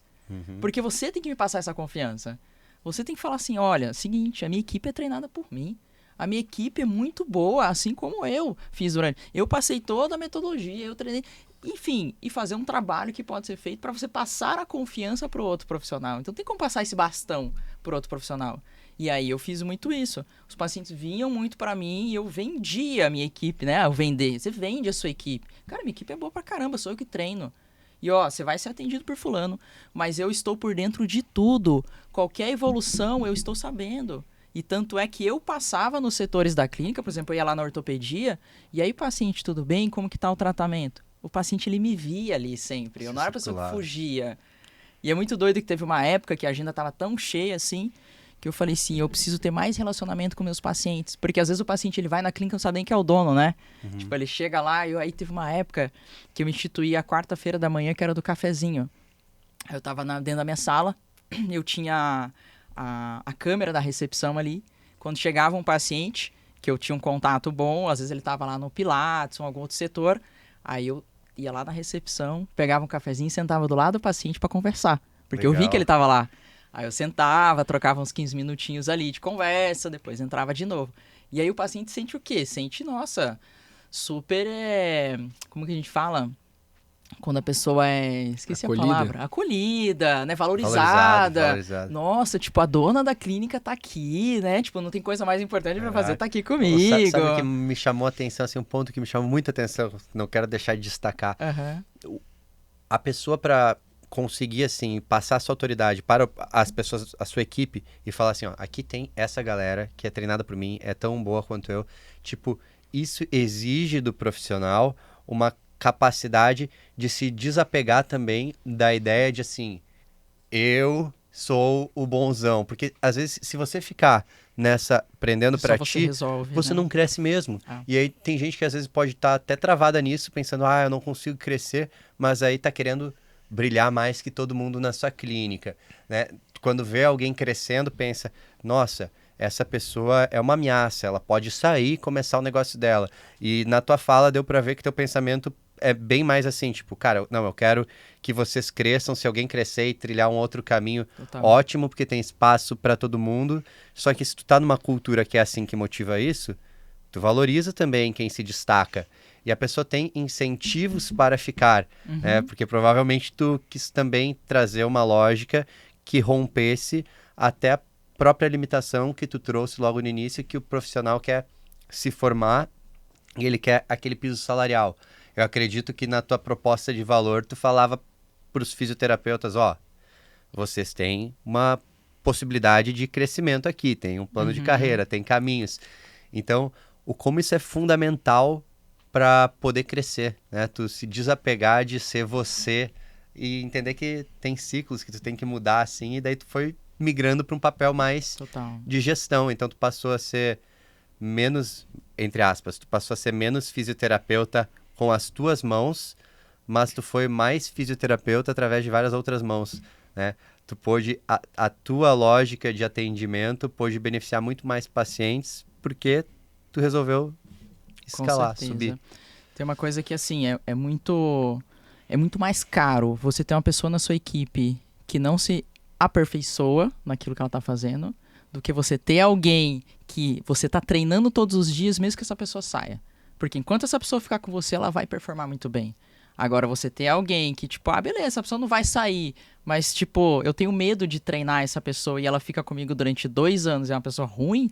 Porque você tem que me passar essa confiança. Você tem que falar assim, olha, seguinte, a minha equipe é treinada por mim. A minha equipe é muito boa, assim como eu fiz durante... Eu passei toda a metodologia, eu treinei... Enfim, e fazer um trabalho que pode ser feito para você passar a confiança para o outro profissional. Então tem como passar esse bastão para outro profissional. E aí eu fiz muito isso. Os pacientes vinham muito para mim e eu vendia a minha equipe, né? Eu vender. Você vende a sua equipe. Cara, minha equipe é boa pra caramba, sou eu que treino. E ó, você vai ser atendido por fulano, mas eu estou por dentro de tudo. Qualquer evolução eu estou sabendo. E tanto é que eu passava nos setores da clínica, por exemplo, eu ia lá na ortopedia, e aí, paciente, tudo bem? Como que tá o tratamento? O paciente, ele me via ali sempre. Eu não era a pessoa que fugia. E é muito doido que teve uma época que a agenda tava tão cheia assim, que eu falei assim, eu preciso ter mais relacionamento com meus pacientes. Porque às vezes o paciente ele vai na clínica e não sabe nem quem é o dono, né? Tipo, ele chega lá e aí teve uma época que eu instituí a quarta-feira da manhã, que era do cafezinho. Eu tava dentro da minha sala, eu tinha a câmera da recepção ali. Quando chegava um paciente, que eu tinha um contato bom, às vezes ele tava lá no Pilates ou algum outro setor, aí eu ia lá na recepção, pegava um cafezinho e sentava do lado do paciente para conversar. Porque eu vi que ele tava lá. Aí eu sentava, trocava uns 15 minutinhos ali de conversa, depois entrava de novo. E aí o paciente sente o quê? Sente, nossa, super, como que a gente fala? Quando a pessoa esqueci Acolhida. a palavra, acolhida, né, valorizada. Nossa, tipo, a dona da clínica tá aqui, né? Tipo, não tem coisa mais importante pra fazer, tá aqui comigo. Sabe o que me chamou a atenção, assim, um ponto que me chamou muita atenção, não quero deixar de destacar. A pessoa para conseguir, assim, passar a sua autoridade para as pessoas, a sua equipe, e falar assim, ó, aqui tem essa galera que é treinada por mim, é tão boa quanto eu. Tipo, isso exige do profissional uma capacidade de se desapegar também da ideia de, assim, eu sou o bonzão. Porque, às vezes, se você ficar nessa, prendendo pra ti, você não cresce mesmo. E aí tem gente que, às vezes, pode estar até travada nisso, pensando, eu não consigo crescer, mas aí tá querendo brilhar mais que todo mundo na sua clínica, né? Quando vê alguém crescendo, pensa, nossa, essa pessoa é uma ameaça, ela pode sair e começar o negócio dela. E na tua fala deu pra ver que teu pensamento é bem mais assim, tipo, cara, não, eu quero que vocês cresçam, se alguém crescer e trilhar um outro caminho, ótimo, porque tem espaço pra todo mundo. Só que se tu tá numa cultura que é assim que motiva isso, tu valoriza também quem se destaca. E a pessoa tem incentivos para ficar, né? Porque provavelmente tu quis também trazer uma lógica que rompesse até a própria limitação que tu trouxe logo no início, que o profissional quer se formar e ele quer aquele piso salarial. Eu acredito que na tua proposta de valor tu falava para os fisioterapeutas, vocês têm uma possibilidade de crescimento aqui, tem um plano de carreira, tem caminhos. Então, como isso é fundamental para poder crescer, né? Tu se desapegar de ser você e entender que tem ciclos que tu tem que mudar, assim, e daí tu foi migrando para um papel mais de gestão. Então, tu passou a ser menos, entre aspas, tu passou a ser menos fisioterapeuta com as tuas mãos, mas tu foi mais fisioterapeuta através de várias outras mãos, né? Tu pôde, a tua lógica de atendimento pôde beneficiar muito mais pacientes porque tu resolveu escalar, subir. Tem uma coisa que, assim, é muito mais caro você ter uma pessoa na sua equipe que não se aperfeiçoa naquilo que ela tá fazendo, do que você ter alguém que você tá treinando todos os dias, mesmo que essa pessoa saia. Porque enquanto essa pessoa ficar com você, ela vai performar muito bem. Agora, você ter alguém que, tipo, beleza, a pessoa não vai sair, mas, tipo, eu tenho medo de treinar essa pessoa e ela fica comigo durante 2 anos e é uma pessoa ruim,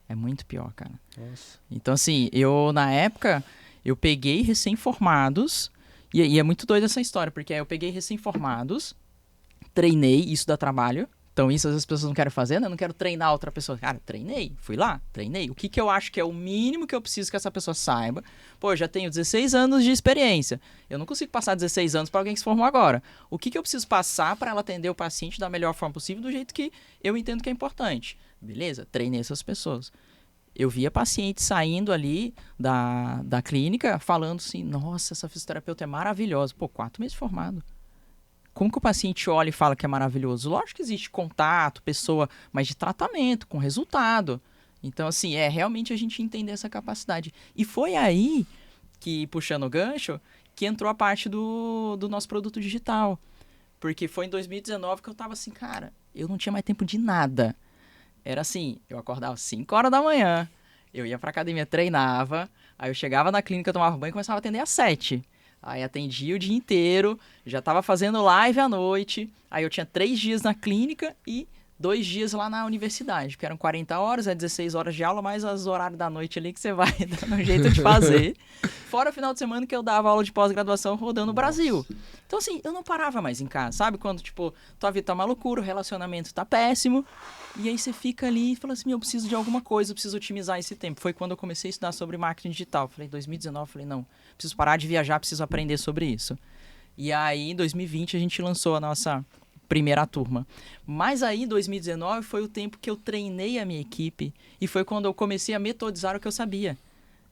é muito pior, cara. Nossa. Então, assim, na época, eu peguei recém-formados, e é muito doida essa história, porque eu peguei recém-formados, treinei, isso dá trabalho. Então, isso às vezes as pessoas não querem fazer, né? Eu não quero treinar outra pessoa. Cara, treinei, fui lá, treinei. O que eu acho que é o mínimo que eu preciso que essa pessoa saiba? Pô, eu já tenho 16 anos de experiência. Eu não consigo passar 16 anos para alguém que se formou agora. O que eu preciso passar para ela atender o paciente da melhor forma possível, do jeito que eu entendo que é importante? Beleza, treinei essas pessoas. Eu via pacientes saindo ali da clínica falando assim, nossa, essa fisioterapeuta é maravilhosa. Pô, 4 meses formado. Como que o paciente olha e fala que é maravilhoso? Lógico que existe contato, pessoa, mas de tratamento, com resultado. Então, assim, realmente a gente entender essa capacidade. E foi aí que, puxando o gancho, que entrou a parte do nosso produto digital. Porque foi em 2019 que eu tava assim, cara, eu não tinha mais tempo de nada. Era assim, eu acordava às 5 horas da manhã, eu ia pra academia, treinava, aí eu chegava na clínica, tomava banho e começava a atender às 7. Aí atendia o dia inteiro, já tava fazendo live à noite, aí eu tinha 3 dias na clínica e 2 dias lá na universidade, que eram 40 horas, 16 horas de aula, mais os horários da noite ali que você vai dando um jeito de fazer. Fora o final de semana que eu dava aula de pós-graduação rodando o Brasil. Então, assim, eu não parava mais em casa, sabe? Quando, tipo, tua vida tá uma loucura, o relacionamento tá péssimo, e aí você fica ali e fala assim, eu preciso de alguma coisa, eu preciso otimizar esse tempo. Foi quando eu comecei a estudar sobre marketing digital. Falei, 2019, falei, não, preciso parar de viajar, preciso aprender sobre isso. E aí, em 2020, a gente lançou a nossa primeira turma. Mas aí, em 2019, foi o tempo que eu treinei a minha equipe e foi quando eu comecei a metodizar o que eu sabia.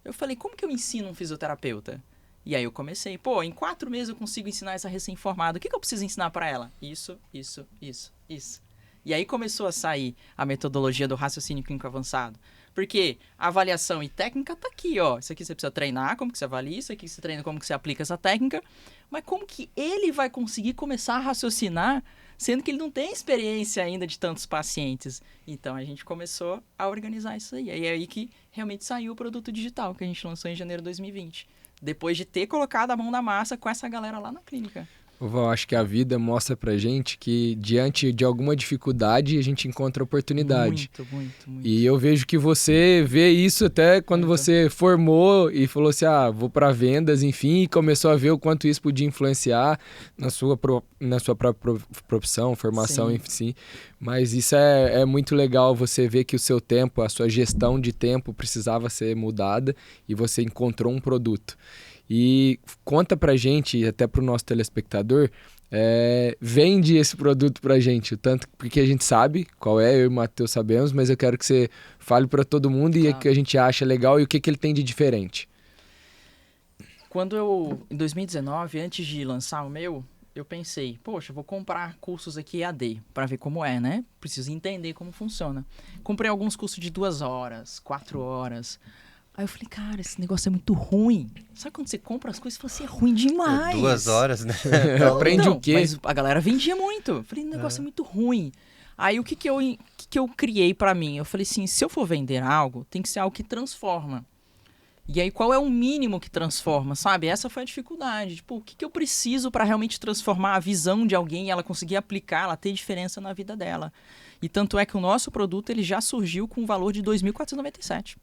Eu falei, como que eu ensino um fisioterapeuta? E aí eu comecei, em 4 meses eu consigo ensinar essa recém-formada. O que eu preciso ensinar para ela? Isso. E aí começou a sair a metodologia do raciocínio clínico avançado. Porque a avaliação e técnica tá aqui, ó. Isso aqui você precisa treinar, como que você avalia, isso aqui você treina, como que você aplica essa técnica. Mas como que ele vai conseguir começar a raciocinar, sendo que ele não tem experiência ainda de tantos pacientes? Então a gente começou a organizar isso aí. E é aí que realmente saiu o produto digital, que a gente lançou em janeiro de 2020. Depois de ter colocado a mão na massa com essa galera lá na clínica. Eu acho que a vida mostra pra gente que diante de alguma dificuldade a gente encontra oportunidade. Muito. E eu vejo que você vê isso até quando você formou e falou assim, vou para vendas, enfim, e começou a ver o quanto isso podia influenciar na sua própria profissão, formação, enfim. Mas isso é muito legal, você ver que o seu tempo, a sua gestão de tempo precisava ser mudada e você encontrou um produto. E conta pra gente, e até pro nosso telespectador, vende esse produto pra gente, o tanto porque a gente sabe qual é, eu e o Matheus sabemos, mas eu quero que você fale pra todo mundo e o que a gente acha legal e o que ele tem de diferente. Em 2019, antes de lançar o meu, eu pensei, poxa, vou comprar cursos aqui EAD pra ver como é, né? Preciso entender como funciona. Comprei alguns cursos de 2 horas, 4 horas... Aí eu falei, cara, esse negócio é muito ruim. Sabe quando você compra as coisas e fala assim, é ruim demais. 2 horas, né? Aprende o quê? Mas a galera vendia muito. Eu falei, o negócio é muito ruim. Aí o que eu criei pra mim? Eu falei assim, se eu for vender algo, tem que ser algo que transforma. E aí qual é o mínimo que transforma, sabe? Essa foi a dificuldade. Tipo, o que eu preciso pra realmente transformar a visão de alguém e ela conseguir aplicar, ela ter diferença na vida dela. E tanto é que o nosso produto ele já surgiu com um valor de R$ 2.497.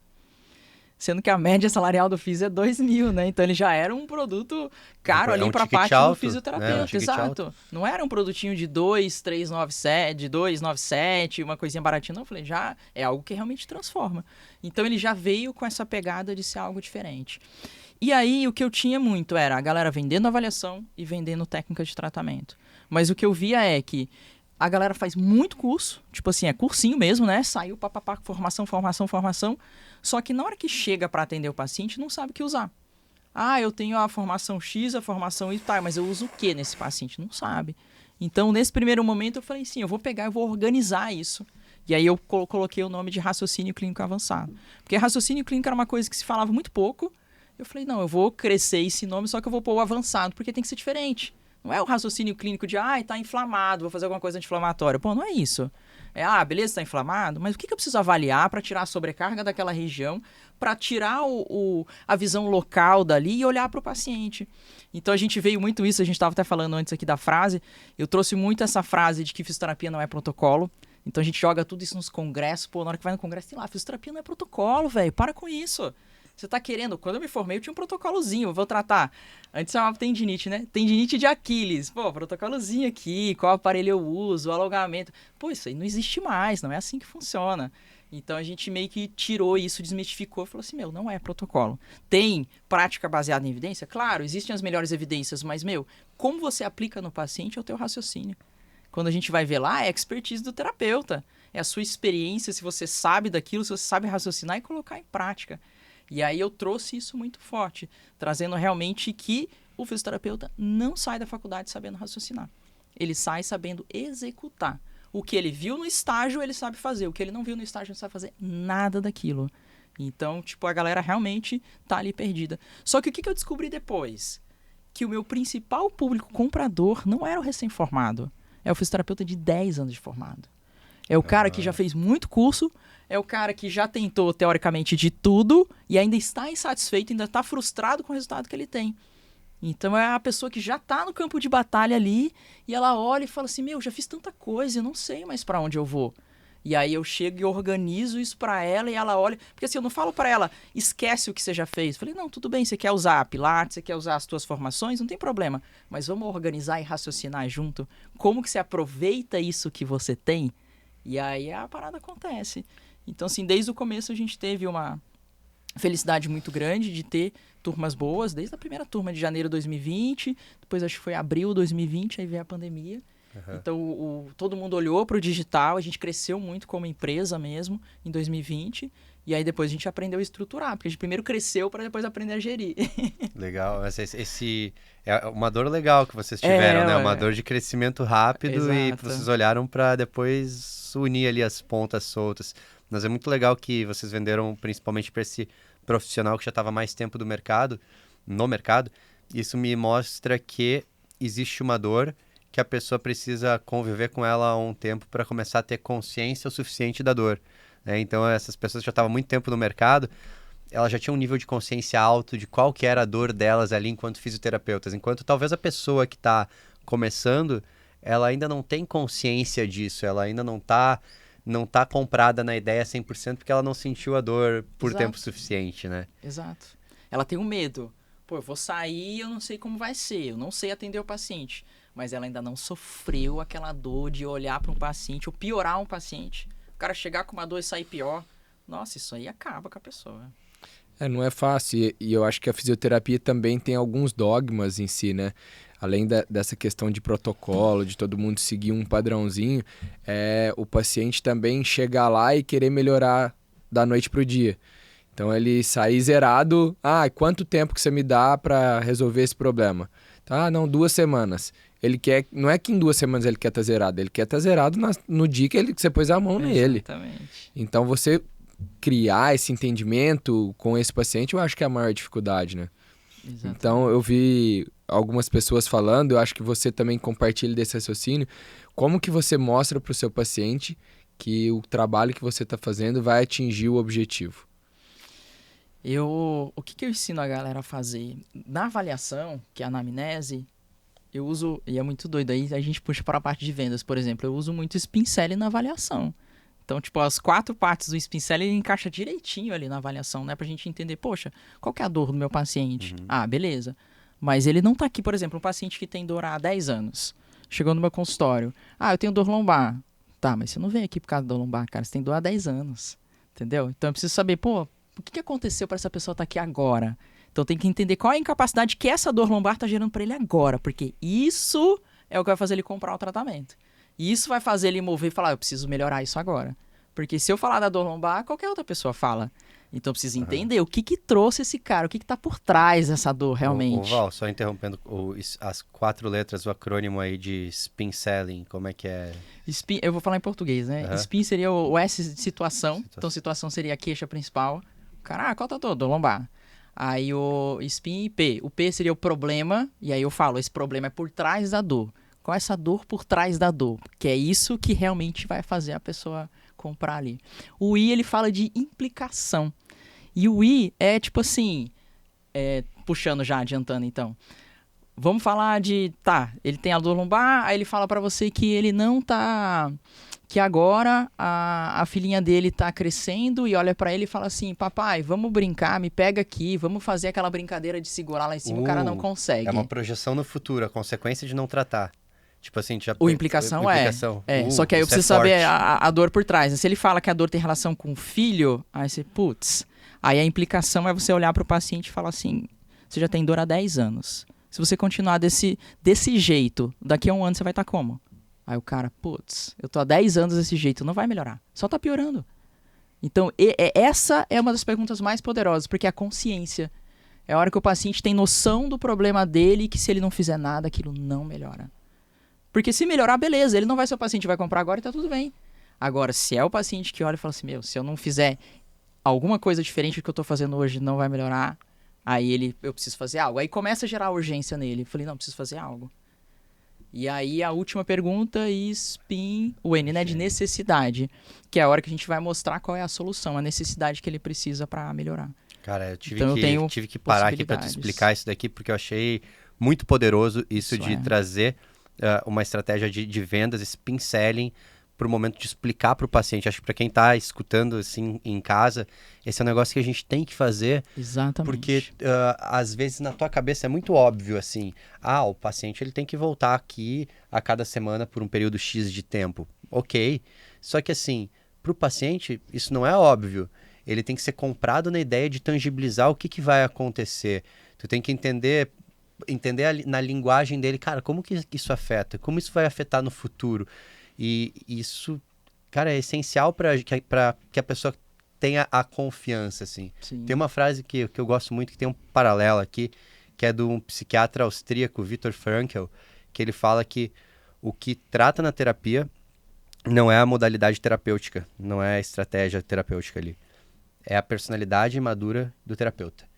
Sendo que a média salarial do fisio é 2.000, né? Então ele já era um produto caro ali para a parte do fisioterapeuta, exato. Não era um produtinho de 297, uma coisinha baratinha, não. Eu falei, já é algo que realmente transforma. Então ele já veio com essa pegada de ser algo diferente. E aí o que eu tinha muito era a galera vendendo avaliação e vendendo técnica de tratamento. Mas o que eu via é que a galera faz muito curso, tipo assim, é cursinho mesmo, né? Saiu papapá, formação. Só que na hora que chega para atender o paciente, não sabe o que usar. Eu tenho a formação X, a formação Y, mas eu uso o que nesse paciente? Não sabe. Então, nesse primeiro momento, eu falei assim, eu vou organizar isso. E aí eu coloquei o nome de raciocínio clínico avançado. Porque raciocínio clínico era uma coisa que se falava muito pouco. Eu falei, não, eu vou crescer esse nome, só que eu vou pôr o avançado, porque tem que ser diferente. Não é o raciocínio clínico de, tá inflamado, vou fazer alguma coisa anti-inflamatória. Pô, não é isso. Beleza, tá inflamado, mas o que eu preciso avaliar para tirar a sobrecarga daquela região, para tirar a visão local dali e olhar para o paciente. Então a gente veio muito isso, a gente estava até falando antes aqui da frase, eu trouxe muito essa frase de que fisioterapia não é protocolo. Então a gente joga tudo isso nos congressos, pô, na hora que vai no congresso tem lá, fisioterapia não é protocolo, velho, para com isso. Você tá querendo, quando eu me formei eu tinha um protocolozinho, eu vou tratar, antes chamava tendinite, né? Tendinite de Aquiles, pô, protocolozinho aqui, qual aparelho eu uso, o alongamento. Pô, isso aí não existe mais, não é assim que funciona. Então a gente meio que tirou isso, desmistificou e falou assim, não é protocolo. Tem prática baseada em evidência? Claro, existem as melhores evidências, mas, como você aplica no paciente é o teu raciocínio. Quando a gente vai ver lá, é a expertise do terapeuta. É a sua experiência, se você sabe daquilo, se você sabe raciocinar e colocar em prática. E aí eu trouxe isso muito forte, trazendo realmente que o fisioterapeuta não sai da faculdade sabendo raciocinar. Ele sai sabendo executar. O que ele viu no estágio, ele sabe fazer. O que ele não viu no estágio, não sabe fazer nada daquilo. Então, a galera realmente tá ali perdida. Só que o que eu descobri depois? Que o meu principal público comprador não era o recém-formado. É o fisioterapeuta de 10 anos de formado. É o cara que já fez muito curso, é o cara que já tentou, teoricamente, de tudo e ainda está insatisfeito, ainda está frustrado com o resultado que ele tem. Então é a pessoa que já está no campo de batalha ali e ela olha e fala assim, já fiz tanta coisa, eu não sei mais para onde eu vou. E aí eu chego e organizo isso para ela e ela olha... Porque assim, eu não falo para ela, esquece o que você já fez. Eu falei, não, tudo bem, você quer usar Pilates, você quer usar as tuas formações, não tem problema. Mas vamos organizar e raciocinar junto. Como que você aproveita isso que você tem? E aí a parada acontece. Então, assim, desde o começo a gente teve uma felicidade muito grande de ter turmas boas, desde a primeira turma de janeiro de 2020, depois acho que foi abril de 2020, aí veio a pandemia. Uhum. Então, todo mundo olhou para o digital, a gente cresceu muito como empresa mesmo em 2020, e aí depois a gente aprendeu a estruturar, porque a gente primeiro cresceu para depois aprender a gerir. Legal, esse é uma dor legal que vocês tiveram, né? Uma dor de crescimento rápido. Exato. E vocês olharam para depois unir ali as pontas soltas. Mas é muito legal que vocês venderam principalmente para esse profissional que já estava mais tempo no mercado. Isso me mostra que existe uma dor que a pessoa precisa conviver com ela há um tempo para começar a ter consciência o suficiente da dor. Né? Então, essas pessoas já estavam muito tempo no mercado, elas já tinham um nível de consciência alto de qual que era a dor delas ali enquanto fisioterapeutas. Enquanto talvez a pessoa que está começando, ela ainda não tem consciência disso, ela ainda não tá comprada na ideia 100% porque ela não sentiu a dor por tempo suficiente, né? Exato. Ela tem um medo. Pô, eu vou sair, eu não sei como vai ser, eu não sei atender o paciente. Mas ela ainda não sofreu aquela dor de olhar para um paciente ou piorar um paciente. O cara chegar com uma dor e sair pior. Nossa, isso aí acaba com a pessoa. Não é fácil. E eu acho que a fisioterapia também tem alguns dogmas em si, né? Além dessa questão de protocolo, de todo mundo seguir um padrãozinho, o paciente também chegar lá e querer melhorar da noite para o dia. Então, ele sair zerado. Quanto tempo que você me dá para resolver esse problema? Não, 2 semanas. Ele quer, não é que em 2 semanas ele quer estar zerado, ele quer estar zerado no dia que você pôs a mão nele. Exatamente. Então, você criar esse entendimento com esse paciente, eu acho que é a maior dificuldade, né? Exatamente. Então, eu vi algumas pessoas falando, eu acho que você também compartilha desse raciocínio, como que você mostra para o seu paciente que o trabalho que você está fazendo vai atingir o objetivo? O que eu ensino a galera a fazer? Na avaliação, que é a anamnese, eu uso, e é muito doido, aí a gente puxa para a parte de vendas, por exemplo, eu uso muito spin selling na avaliação. Então, as 4 partes do spin selling ele encaixa direitinho ali na avaliação, né? Pra gente entender, poxa, qual que é a dor do meu paciente? Beleza. Mas ele não tá aqui, por exemplo, um paciente que tem dor há 10 anos, chegou no meu consultório, eu tenho dor lombar. Tá, mas você não vem aqui por causa da lombar, cara, você tem dor há 10 anos, entendeu? Então eu preciso saber, o que aconteceu para essa pessoa estar aqui agora? Então tem que entender qual é a incapacidade que essa dor lombar está gerando para ele agora, porque isso é o que vai fazer ele comprar o tratamento. E isso vai fazer ele mover e falar, eu preciso melhorar isso agora. Porque se eu falar da dor lombar, qualquer outra pessoa fala. Então eu preciso entender o que trouxe esse cara, o que está por trás dessa dor realmente. Val, só interrompendo as 4 letras, o acrônimo aí de spin selling, como é que é? Spin, eu vou falar em português, né? Spin seria o S de situação. Então situação seria a queixa principal. Cara, qual tá a dor? Dor lombar. Aí o SPIN e P. O P seria o problema, e aí eu falo, esse problema é por trás da dor. Qual é essa dor por trás da dor? Que é isso que realmente vai fazer a pessoa comprar ali. O I, ele fala de implicação. E o I é tipo assim, puxando já, adiantando então. Vamos falar de, ele tem a dor lombar, aí ele fala pra você que ele não tá... Que agora a filhinha dele tá crescendo e olha pra ele e fala assim, papai, vamos brincar, me pega aqui, vamos fazer aquela brincadeira de segurar lá em cima, o cara não consegue. É uma projeção no futuro, a consequência de não tratar. Tipo assim, já... O implicação só que aí eu preciso saber a dor por trás. Se ele fala que a dor tem relação com o filho, aí você, aí a implicação é você olhar pro paciente e falar assim, você já tem dor há 10 anos. Se você continuar desse jeito, daqui a 1 ano você vai estar como? Aí o cara, eu tô há 10 anos desse jeito, não vai melhorar. Só tá piorando. Então, essa é uma das perguntas mais poderosas, porque é a consciência. É a hora que o paciente tem noção do problema dele e que se ele não fizer nada, aquilo não melhora. Porque se melhorar, beleza, ele não vai ser o paciente que vai comprar agora e tá tudo bem. Agora, se é o paciente que olha e fala assim, se eu não fizer alguma coisa diferente do que eu tô fazendo hoje, não vai melhorar, aí eu preciso fazer algo. Aí começa a gerar urgência nele. Eu falei, não, preciso fazer algo. E aí a última pergunta, SPIN, o N, né, de necessidade, que é a hora que a gente vai mostrar qual é a solução, a necessidade que ele precisa para melhorar. Cara, eu tive que parar aqui para te explicar isso daqui, porque eu achei muito poderoso isso de trazer uma estratégia de vendas, esse spin selling, para o momento de explicar para o paciente. Acho que para quem está escutando assim em casa, esse é um negócio que a gente tem que fazer. Exatamente. Porque às vezes na tua cabeça é muito óbvio assim, o paciente ele tem que voltar aqui a cada semana por um período X de tempo. Ok, só que assim, para o paciente isso não é óbvio. Ele tem que ser comprado na ideia de tangibilizar o que vai acontecer. Tu tem que entender na linguagem dele, cara, como que isso afeta? Como isso vai afetar no futuro? E isso, cara, é essencial para que a pessoa tenha a confiança, assim. Sim. Tem uma frase que eu gosto muito, que tem um paralelo aqui, que é de um psiquiatra austríaco, Viktor Frankl, que ele fala que o que trata na terapia não é a modalidade terapêutica, não é a estratégia terapêutica ali. É a personalidade madura do terapeuta.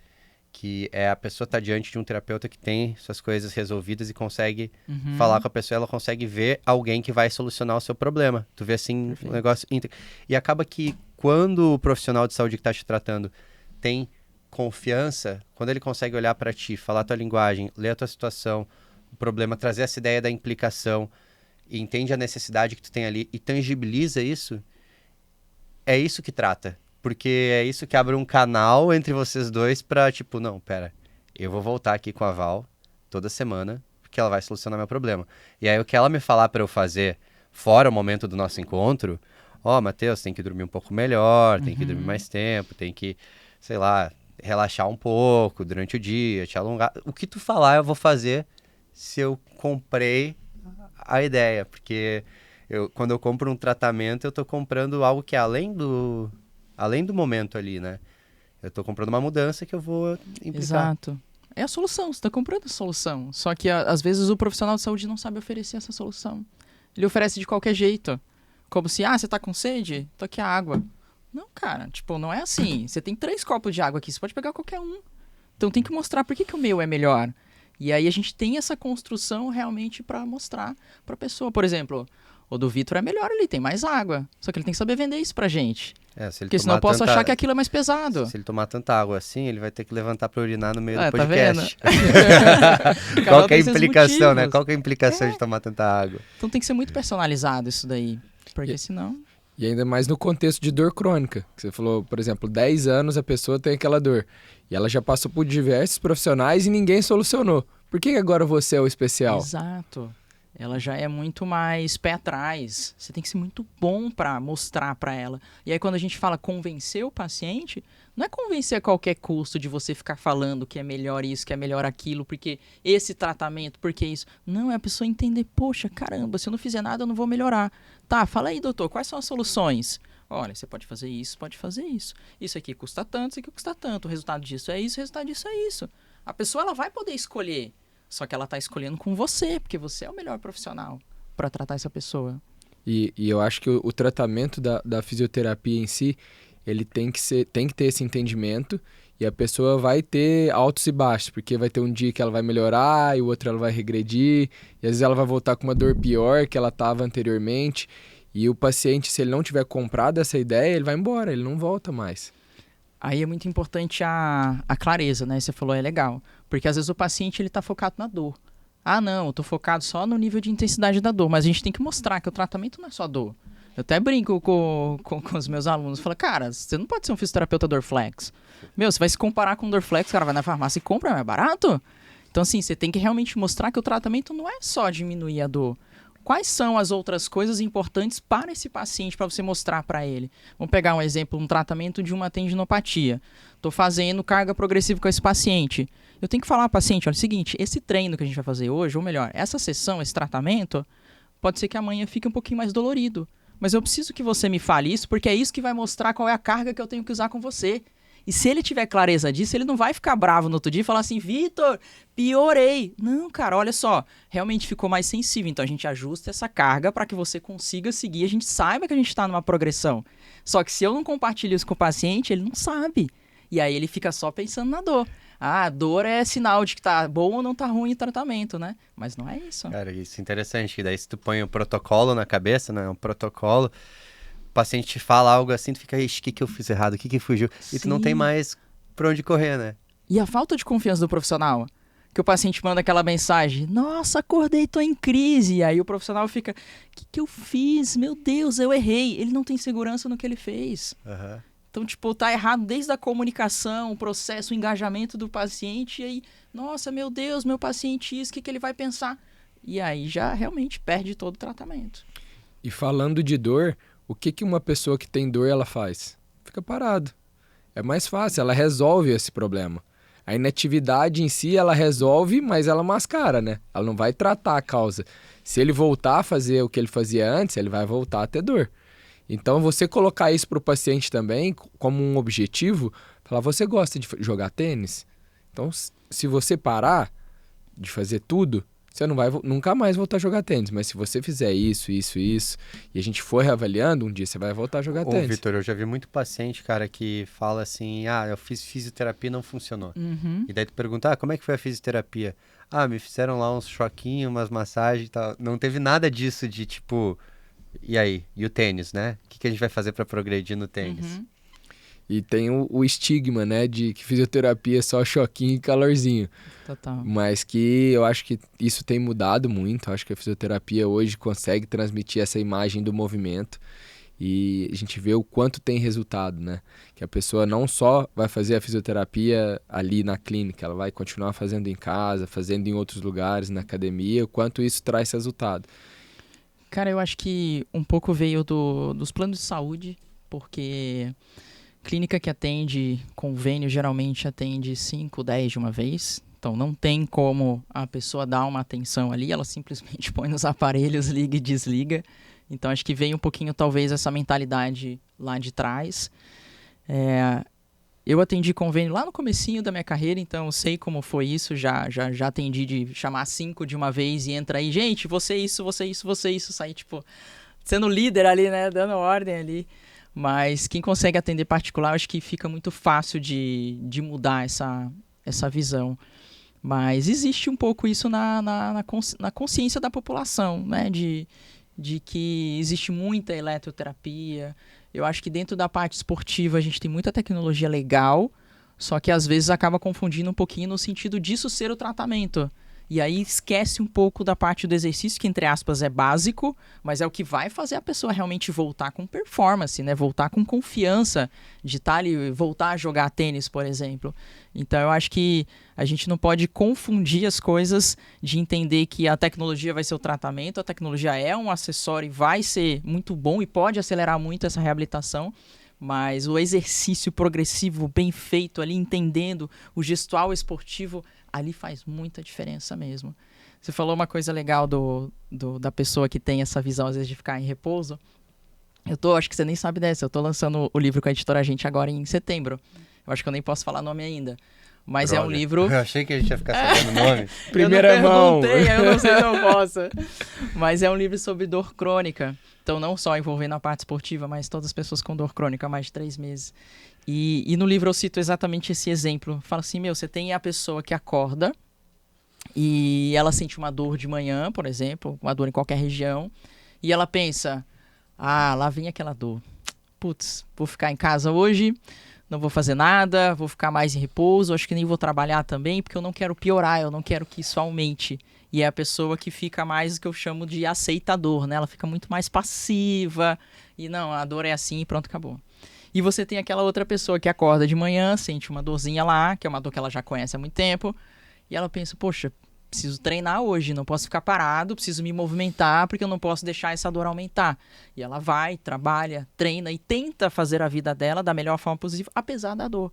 Que é a pessoa estar diante de um terapeuta que tem suas coisas resolvidas e consegue falar com a pessoa, ela consegue ver alguém que vai solucionar o seu problema. Tu vê assim, perfeito, um negócio íntegro. E acaba que quando o profissional de saúde que está te tratando tem confiança, quando ele consegue olhar para ti, falar a tua linguagem, ler a tua situação, o problema, trazer essa ideia da implicação, e entende a necessidade que tu tem ali e tangibiliza isso, é isso que trata. Porque é isso que abre um canal entre vocês dois pra, tipo, não, pera, eu vou voltar aqui com a Val toda semana, porque ela vai solucionar meu problema. E aí o que ela me falar pra eu fazer fora o momento do nosso encontro, Matheus, tem que dormir um pouco melhor, tem que dormir mais tempo, tem que, sei lá, relaxar um pouco durante o dia, te alongar. O que tu falar eu vou fazer se eu comprei a ideia, porque quando eu compro um tratamento, eu tô comprando algo que é além do momento ali, né? Eu tô comprando uma mudança que eu vou implicar. Exato. É a solução, você tá comprando a solução. Só que às vezes o profissional de saúde não sabe oferecer essa solução. Ele oferece de qualquer jeito. Como se, você tá com sede? Tô aqui a água. Não, cara, tipo, não é assim. Você tem 3 copos de água aqui, você pode pegar qualquer um. Então tem que mostrar por que o meu é melhor. E aí a gente tem essa construção realmente pra mostrar pra pessoa. Por exemplo, o do Vitor é melhor ali, tem mais água. Só que ele tem que saber vender isso pra gente. Porque senão eu posso achar que aquilo é mais pesado. Se ele tomar tanta água assim, ele vai ter que levantar pra urinar no meio do Tá podcast. vendo? Qual que é a implicação, né? Qual que é a implicação de tomar tanta água? Então tem que ser muito personalizado isso daí. Porque senão... E ainda mais no contexto de dor crônica. Que você falou, por exemplo, 10 anos a pessoa tem aquela dor. E ela já passou por diversos profissionais e ninguém solucionou. Por que agora você é o especial? Exato. Ela já é muito mais pé atrás. Você tem que ser muito bom para mostrar para ela. E aí quando a gente fala convencer o paciente, não é convencer a qualquer custo de você ficar falando que é melhor isso, que é melhor aquilo, porque esse tratamento, porque isso. Não, é a pessoa entender, poxa, caramba, se eu não fizer nada eu não vou melhorar. Tá, fala aí, doutor, quais são as soluções? Olha, você pode fazer isso, pode fazer isso. Isso aqui custa tanto, isso aqui custa tanto. O resultado disso é isso, o resultado disso é isso. A pessoa ela vai poder escolher. Só que ela tá escolhendo com você, porque você é o melhor profissional para tratar essa pessoa. E eu acho que o tratamento da fisioterapia em si, ele tem que ter esse entendimento. E a pessoa vai ter altos e baixos, porque vai ter um dia que ela vai melhorar e o outro ela vai regredir, e às vezes ela vai voltar com uma dor pior que ela estava anteriormente. E o paciente, se ele não tiver comprado essa ideia, ele vai embora, ele não volta mais. Aí é muito importante a clareza, né? Você falou, é legal. Porque às vezes o paciente ele tá focado na dor. Ah, não, eu tô focado só no nível de intensidade da dor. Mas a gente tem que mostrar que o tratamento não é só dor. Eu até brinco com os meus alunos. Falo, cara, você não pode ser um fisioterapeuta Dorflex. Meu, você vai se comparar com o Dorflex, o cara vai na farmácia e compra, é mais barato. Então, assim, você tem que realmente mostrar que o tratamento não é só diminuir a dor. Quais são as outras coisas importantes para esse paciente, para você mostrar para ele? Vamos pegar um exemplo, um tratamento de uma tendinopatia. Estou fazendo carga progressiva com esse paciente. Eu tenho que falar ao paciente, olha, é o seguinte, esse treino que a gente vai fazer hoje, ou melhor, essa sessão, esse tratamento, pode ser que amanhã fique um pouquinho mais dolorido. Mas eu preciso que você me fale isso, porque é isso que vai mostrar qual é a carga que eu tenho que usar com você. E se ele tiver clareza disso, ele não vai ficar bravo no outro dia e falar assim, Vitor, piorei. Não, cara, olha só, realmente ficou mais sensível. Então a gente ajusta essa carga para que você consiga seguir, a gente saiba que a gente está numa progressão. Só que se eu não compartilho isso com o paciente, ele não sabe. E aí ele fica só pensando na dor. Ah, dor é sinal de que tá bom ou não tá ruim o tratamento, né? Mas não é isso. Cara, isso é interessante, que daí se tu põe um protocolo na cabeça, né, um protocolo, o paciente te fala algo assim, tu fica, ixi, o que eu fiz errado, o que fugiu? E tu não tem mais pra onde correr, né? E a falta de confiança do profissional, que o paciente manda aquela mensagem, nossa, acordei, tô em crise, e aí o profissional fica, o que eu fiz? Meu Deus, eu errei. Ele não tem segurança no que ele fez. Então, tipo, tá errado desde a comunicação, o processo, o engajamento do paciente, e aí, nossa, meu Deus, meu paciente isso, o que ele vai pensar? E aí já realmente perde todo o tratamento. E falando de dor, o que uma pessoa que tem dor ela faz? Fica parado. É mais fácil, ela resolve esse problema. A inatividade em si, ela resolve, mas ela mascara, né? Ela não vai tratar a causa. Se ele voltar a fazer o que ele fazia antes, ele vai voltar a ter dor. Então, você colocar isso para o paciente também, como um objetivo, falar, você gosta de jogar tênis? Então, se você parar de fazer tudo, você não vai nunca mais voltar a jogar tênis. Mas se você fizer isso, e a gente for reavaliando, um dia você vai voltar a jogar tênis. Vitor, eu já vi muito paciente, cara, que fala assim, eu fiz fisioterapia e não funcionou. E daí tu pergunta, como é que foi a fisioterapia? Me fizeram lá uns choquinhos, umas massagens e tal. Não teve nada disso de, tipo... E aí? E o tênis, né? O que a gente vai fazer para progredir no tênis? E tem o estigma, né? De que fisioterapia é só choquinho e calorzinho. Total. Mas que eu acho que isso tem mudado muito. Eu acho que a fisioterapia hoje consegue transmitir essa imagem do movimento. E a gente vê o quanto tem resultado, né? Que a pessoa não só vai fazer a fisioterapia ali na clínica, ela vai continuar fazendo em casa, fazendo em outros lugares, na academia, o quanto isso traz resultado. Cara, eu acho que um pouco veio dos planos de saúde, porque clínica que atende convênio geralmente atende 5, 10 de uma vez. Então não tem como a pessoa dar uma atenção ali, ela simplesmente põe nos aparelhos, liga e desliga. Então acho que veio um pouquinho talvez essa mentalidade lá de trás. Eu atendi convênio lá no comecinho da minha carreira, então eu sei como foi isso, já atendi de chamar 5 de uma vez e entra aí, gente, você isso, sair tipo, sendo líder ali, né, dando ordem ali. Mas quem consegue atender particular, eu acho que fica muito fácil de mudar essa visão. Mas existe um pouco isso na consciência da população, né, de que existe muita eletroterapia. Eu acho que dentro da parte esportiva a gente tem muita tecnologia legal, só que às vezes acaba confundindo um pouquinho no sentido disso ser o tratamento. E aí esquece um pouco da parte do exercício, que entre aspas é básico, mas é o que vai fazer a pessoa realmente voltar com performance, né? Voltar com confiança de estar ali, voltar a jogar tênis, por exemplo. Então eu acho que a gente não pode confundir as coisas de entender que a tecnologia vai ser o tratamento, a tecnologia é um acessório e vai ser muito bom e pode acelerar muito essa reabilitação, mas o exercício progressivo, bem feito ali, entendendo o gestual esportivo, ali faz muita diferença mesmo. Você falou uma coisa legal da pessoa que tem essa visão, às vezes, de ficar em repouso. Acho que você nem sabe dessa, eu tô lançando o livro com a editora Gente agora em setembro. Eu acho que eu nem posso falar nome ainda. Mas é um Droga. livro... Eu achei que a gente ia ficar sabendo o nome. Primeira mão. Eu não sei se eu posso. Mas é um livro sobre dor crônica. Então, não só envolvendo a parte esportiva, mas todas as pessoas com dor crônica há mais de 3 meses. E no livro eu cito exatamente esse exemplo. Falo assim, você tem a pessoa que acorda e ela sente uma dor de manhã, por exemplo, uma dor em qualquer região, e ela pensa, lá vem aquela dor. Putz, vou ficar em casa hoje, não vou fazer nada, vou ficar mais em repouso, acho que nem vou trabalhar também, porque eu não quero piorar, eu não quero que isso aumente. E é a pessoa que fica mais o que eu chamo de aceitador, né? Ela fica muito mais passiva, e não, a dor é assim e pronto, acabou. E você tem aquela outra pessoa que acorda de manhã, sente uma dorzinha lá, que é uma dor que ela já conhece há muito tempo, e ela pensa, poxa, preciso treinar hoje, não posso ficar parado, preciso me movimentar, porque eu não posso deixar essa dor aumentar. E ela vai, trabalha, treina e tenta fazer a vida dela da melhor forma possível, apesar da dor.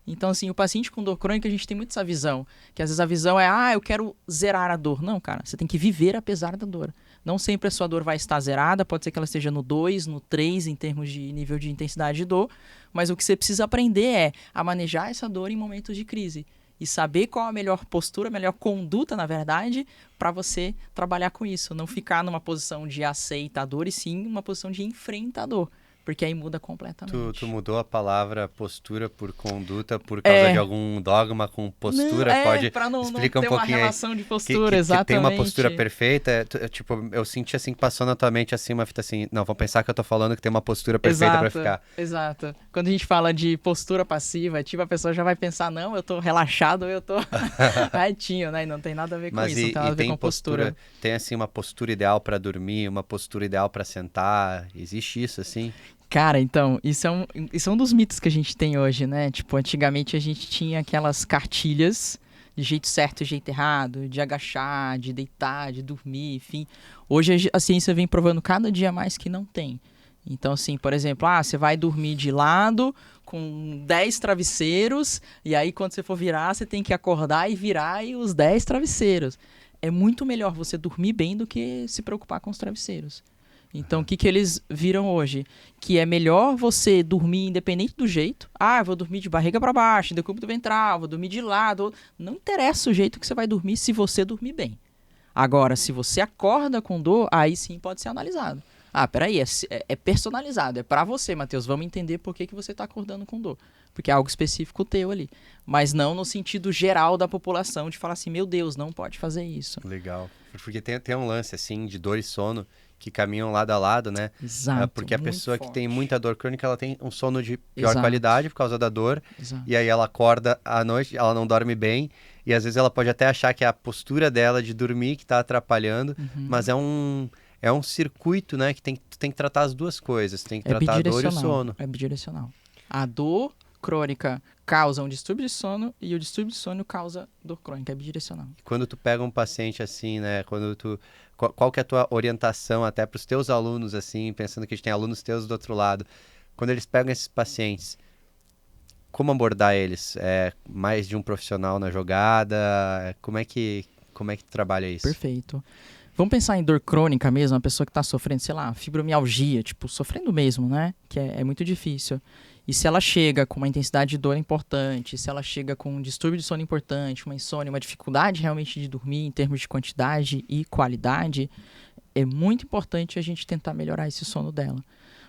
Então, assim, o paciente com dor crônica, a gente tem muito essa visão, que às vezes a visão é, eu quero zerar a dor. Não, cara, você tem que viver apesar da dor. Não sempre a sua dor vai estar zerada, pode ser que ela esteja no 2, no 3, em termos de nível de intensidade de dor, mas o que você precisa aprender é a manejar essa dor em momentos de crise. E saber qual a melhor postura, a melhor conduta, na verdade, para você trabalhar com isso. Não ficar numa posição de aceitador, e sim uma posição de enfrentador. Porque aí muda completamente. Tu mudou a palavra postura por conduta por causa de algum dogma com postura? Não, pode pra não explica ter um pouquinho uma relação de postura, que exatamente. tem uma postura perfeita. Tipo, eu senti assim, passou na tua mente assim, uma fita assim, não, vão pensar que eu tô falando que tem uma postura perfeita para ficar. Exato. Quando a gente fala de postura passiva, tipo, a pessoa já vai pensar, não, eu tô relaxado, eu tô retinho, né? E não tem nada a ver com isso, não tem nada a ver com postura. Tem assim uma postura ideal para dormir, uma postura ideal para sentar, existe isso assim? Cara, então, isso é um dos mitos que a gente tem hoje, né? Tipo, antigamente a gente tinha aquelas cartilhas de jeito certo e jeito errado, de agachar, de deitar, de dormir, enfim. Hoje a ciência vem provando cada dia mais que não tem. Então, assim, por exemplo, você vai dormir de lado com 10 travesseiros, e aí quando você for virar, você tem que acordar e virar os 10 travesseiros. É muito melhor você dormir bem do que se preocupar com os travesseiros. Então, o que eles viram hoje? Que é melhor você dormir independente do jeito. Eu vou dormir de barriga para baixo, decúbito ventral, vou dormir de lado. Não interessa o jeito que você vai dormir se você dormir bem. Agora, se você acorda com dor, aí sim pode ser analisado. Peraí, é personalizado, é para você, Matheus. Vamos entender por que você está acordando com dor. Porque é algo específico teu ali. Mas não no sentido geral da população, de falar assim, meu Deus, não pode fazer isso. Legal. Porque tem um lance, assim, de dor e sono que caminham lado a lado, né? Exato. Porque a pessoa forte. que tem muita dor crônica, ela tem um sono de pior qualidade por causa da dor. Exato. E aí ela acorda à noite, ela não dorme bem. E às vezes ela pode até achar que é a postura dela de dormir que está atrapalhando. Mas é um circuito, né? Que tem que tratar as duas coisas. Tem que tratar a dor e o sono. É bidirecional. A dor crônica causa um distúrbio de sono e o distúrbio de sono causa dor crônica. É bidirecional. Quando tu pega um paciente assim, né? Qual que é a tua orientação até para os teus alunos, assim, pensando que a gente tem alunos teus do outro lado, quando eles pegam esses pacientes, como abordar eles? É mais de um profissional na jogada? Como é que tu trabalha isso? Perfeito. Vamos pensar em dor crônica mesmo, uma pessoa que está sofrendo, sei lá, fibromialgia, tipo, sofrendo mesmo, né? Que é muito difícil. E se ela chega com uma intensidade de dor importante, se ela chega com um distúrbio de sono importante, uma insônia, uma dificuldade realmente de dormir em termos de quantidade e qualidade, é muito importante a gente tentar melhorar esse sono dela.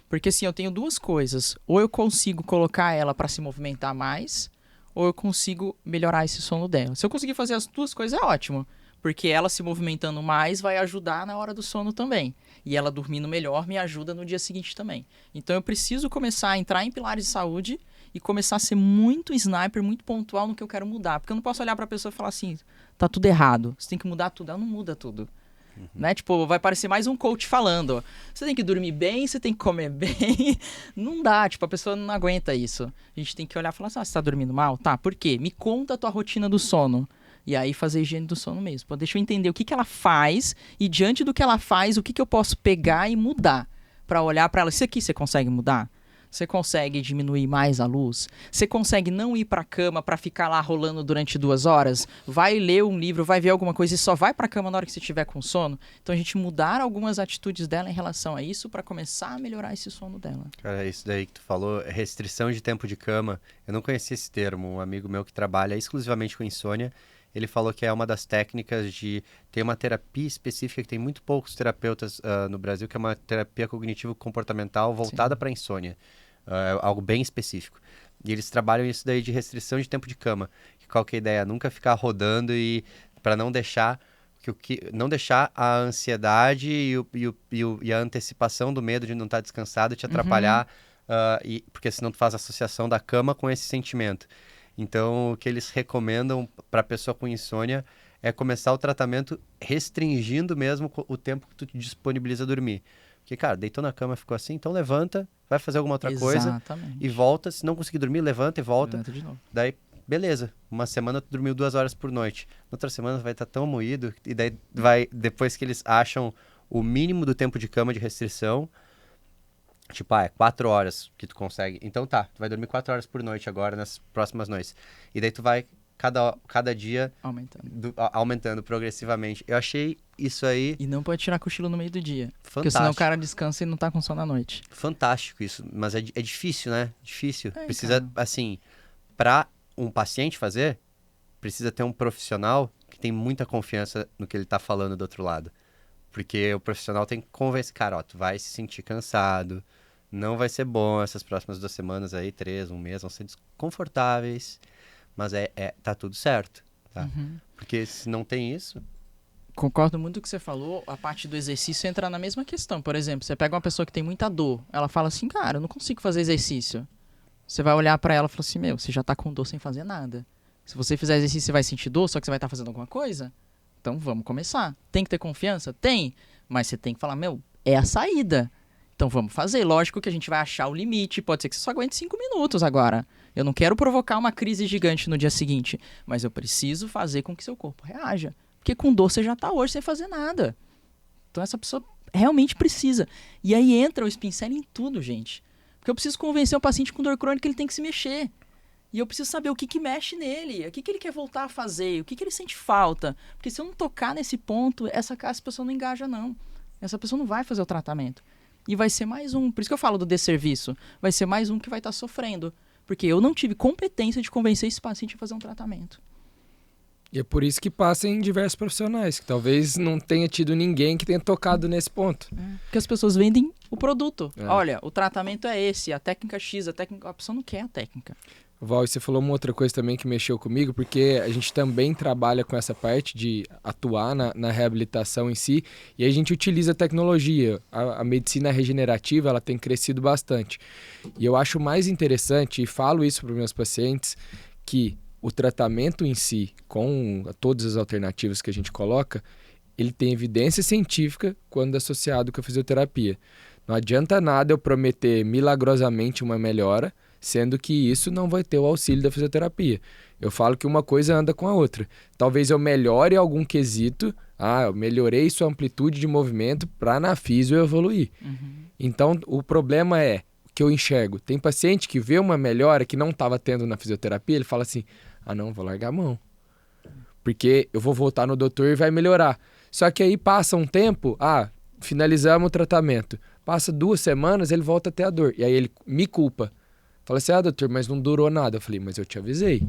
Porque assim, eu tenho duas coisas. Ou eu consigo colocar ela para se movimentar mais, ou eu consigo melhorar esse sono dela. Se eu conseguir fazer as duas coisas, é ótimo. Porque ela se movimentando mais vai ajudar na hora do sono também. E ela dormindo melhor me ajuda no dia seguinte também. Então eu preciso começar a entrar em pilares de saúde e começar a ser muito sniper, muito pontual no que eu quero mudar. Porque eu não posso olhar para a pessoa e falar assim, tá tudo errado, você tem que mudar tudo. Ela não muda tudo. Né? Tipo, vai parecer mais um coach falando, você tem que dormir bem, você tem que comer bem. Não dá, tipo, a pessoa não aguenta isso. A gente tem que olhar e falar assim, você tá dormindo mal? Tá, por quê? Me conta a tua rotina do sono. E aí fazer higiene do sono mesmo. Pô, deixa eu entender o que ela faz e diante do que ela faz, o que eu posso pegar e mudar. Pra olhar pra ela, isso aqui você consegue mudar? Você consegue diminuir mais a luz? Você consegue não ir pra cama pra ficar lá rolando durante 2 horas? Vai ler um livro, vai ver alguma coisa e só vai pra cama na hora que você estiver com sono? Então a gente mudar algumas atitudes dela em relação a isso pra começar a melhorar esse sono dela. Cara, isso daí que tu falou, restrição de tempo de cama, eu não conhecia esse termo. Um amigo meu que trabalha exclusivamente com insônia, ele falou que é uma das técnicas de ter uma terapia específica que tem muito poucos terapeutas no Brasil, que é uma terapia cognitivo-comportamental voltada para insônia. É algo bem específico. E eles trabalham isso daí de restrição de tempo de cama. Qual que é a ideia? Nunca ficar rodando e para não deixar não deixar a ansiedade e a antecipação do medo de não estar descansado te atrapalhar, porque senão tu faz associação da cama com esse sentimento. Então, o que eles recomendam para a pessoa com insônia é começar o tratamento restringindo mesmo o tempo que tu te disponibiliza a dormir. Porque, cara, deitou na cama, ficou assim, então levanta, vai fazer alguma outra coisa e volta. Se não conseguir dormir, levanta e volta. Levanta de novo. Daí, beleza. Uma semana tu dormiu 2 horas por noite. Na outra semana vai estar tão moído e daí depois que eles acham o mínimo do tempo de cama de restrição, tipo, é 4 horas que tu consegue. Então tá, tu vai dormir 4 horas por noite agora, nas próximas noites. E daí tu vai, cada dia, aumentando progressivamente. Eu achei isso aí... E não pode tirar cochilo no meio do dia. Fantástico. Porque senão o cara descansa e não tá com sono à noite. Fantástico isso. Mas é difícil, né? Difícil. Precisa, cara. assim, pra um paciente fazer, precisa ter um profissional que tem muita confiança no que ele tá falando do outro lado. Porque o profissional tem que convencer, cara, ó, tu vai se sentir cansado, não vai ser bom essas próximas 2 semanas aí, 3, 1 mês, vão ser desconfortáveis, mas tá tudo certo, tá? Porque se não tem isso... Concordo muito com o que você falou, a parte do exercício entra na mesma questão. Por exemplo, você pega uma pessoa que tem muita dor, ela fala assim, cara, eu não consigo fazer exercício. Você vai olhar pra ela e falar assim, você já tá com dor sem fazer nada. Se você fizer exercício, você vai sentir dor, só que você vai estar fazendo alguma coisa? Então vamos começar. Tem que ter confiança? Tem. Mas você tem que falar, é a saída. Então vamos fazer. Lógico que a gente vai achar o limite. Pode ser que você só aguente 5 minutos agora. Eu não quero provocar uma crise gigante no dia seguinte. Mas eu preciso fazer com que seu corpo reaja. Porque com dor você já tá hoje sem fazer nada. Então essa pessoa realmente precisa. E aí entra o Spin Selling em tudo, gente. Porque eu preciso convencer o paciente com dor crônica que ele tem que se mexer. E eu preciso saber o que mexe nele, o que ele quer voltar a fazer, o que ele sente falta. Porque se eu não tocar nesse ponto, essa pessoa não engaja, não. Essa pessoa não vai fazer o tratamento. E vai ser mais um, por isso que eu falo do desserviço, vai ser mais um que vai estar sofrendo. Porque eu não tive competência de convencer esse paciente a fazer um tratamento. E é por isso que passa em diversos profissionais, que talvez não tenha tido ninguém que tenha tocado nesse ponto. Porque as pessoas vendem o produto. Olha, o tratamento é esse, a técnica X, a pessoa não quer a técnica. Val, você falou uma outra coisa também que mexeu comigo, porque a gente também trabalha com essa parte de atuar na reabilitação em si, e a gente utiliza a tecnologia. A medicina regenerativa, ela tem crescido bastante. E eu acho mais interessante, e falo isso para os meus pacientes, que o tratamento em si, com todas as alternativas que a gente coloca, ele tem evidência científica quando associado com a fisioterapia. Não adianta nada eu prometer milagrosamente uma melhora, sendo que isso não vai ter o auxílio da fisioterapia. Eu falo que uma coisa anda com a outra. Talvez eu melhore algum quesito, eu melhorei sua amplitude de movimento para na fisio eu evoluir. Então, o problema é que eu enxergo. Tem paciente que vê uma melhora que não estava tendo na fisioterapia, ele fala assim, não, vou largar a mão. Porque eu vou voltar no doutor e vai melhorar. Só que aí passa um tempo, finalizamos o tratamento. Passa 2 semanas, ele volta a ter a dor. E aí ele me culpa. Fala assim, doutor, mas não durou nada. Eu falei, mas eu te avisei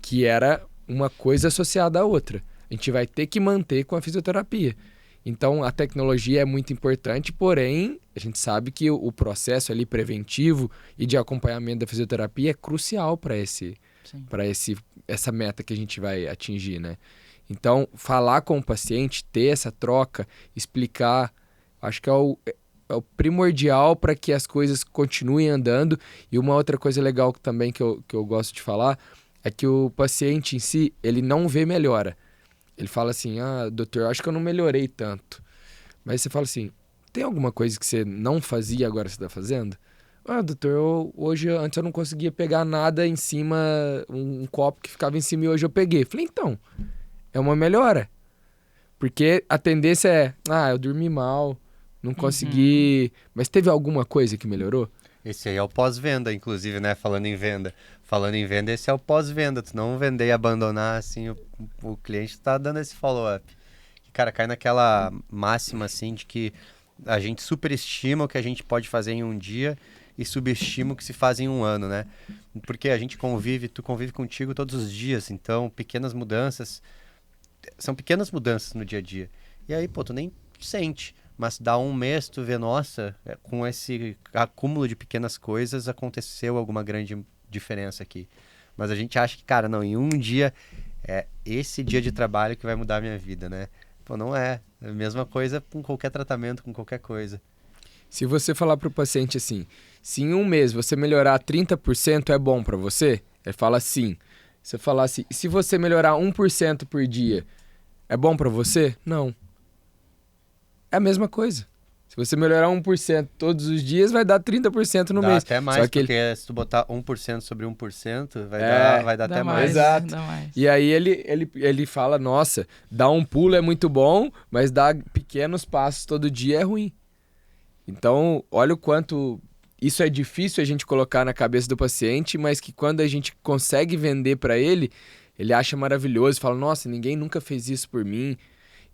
que era uma coisa associada à outra. A gente vai ter que manter com a fisioterapia. Então, a tecnologia é muito importante, porém, a gente sabe que o processo ali preventivo e de acompanhamento da fisioterapia é crucial para essa meta que a gente vai atingir, né? Então, falar com o paciente, ter essa troca, explicar, acho que é o primordial para que as coisas continuem andando. E uma outra coisa legal também que eu gosto de falar é que o paciente em si, ele não vê melhora. Ele fala assim, doutor, eu acho que eu não melhorei tanto. Mas você fala assim, tem alguma coisa que você não fazia agora você está fazendo? Doutor, antes eu não conseguia pegar nada em cima, um copo que ficava em cima e hoje eu peguei. Falei, então, é uma melhora. Porque a tendência é, eu dormi mal, não consegui... Mas teve alguma coisa que melhorou? Esse aí é o pós-venda, inclusive, né? Falando em venda. Falando em venda, esse é o pós-venda. Tu não vender e abandonar, assim, o cliente tá dando esse follow-up. E, cara, cai naquela máxima, assim, de que a gente superestima o que a gente pode fazer em um dia e subestima o que se faz em um ano, né? Porque a gente convive, tu convive contigo todos os dias, então pequenas mudanças, são pequenas mudanças no dia a dia. E aí, pô, tu nem sente, mas dá um mês, tu vê, nossa, com esse acúmulo de pequenas coisas aconteceu alguma grande diferença aqui. Mas a gente acha que, cara, não, em um dia, é esse dia de trabalho que vai mudar a minha vida, né? Pô, não é. É a mesma coisa com qualquer tratamento, com qualquer coisa. Se você falar para o paciente assim, se em um mês você melhorar 30% é bom para você? Ele fala sim. Se eu falar assim, se você melhorar 1% por dia, é bom para você? Não. É a mesma coisa. Se você melhorar 1% todos os dias, vai dar 30% no Dá mês. até mais, Só que porque se tu botar 1% sobre 1%, vai dar Dá até mais, mais. Exato. dá mais. E aí ele fala, nossa, dar um pulo é muito bom, mas dar pequenos passos todo dia é ruim. Então, olha o quanto isso é difícil a gente colocar na cabeça do paciente, mas que quando a gente consegue vender para ele, ele acha maravilhoso, fala, nossa, ninguém nunca fez isso por mim.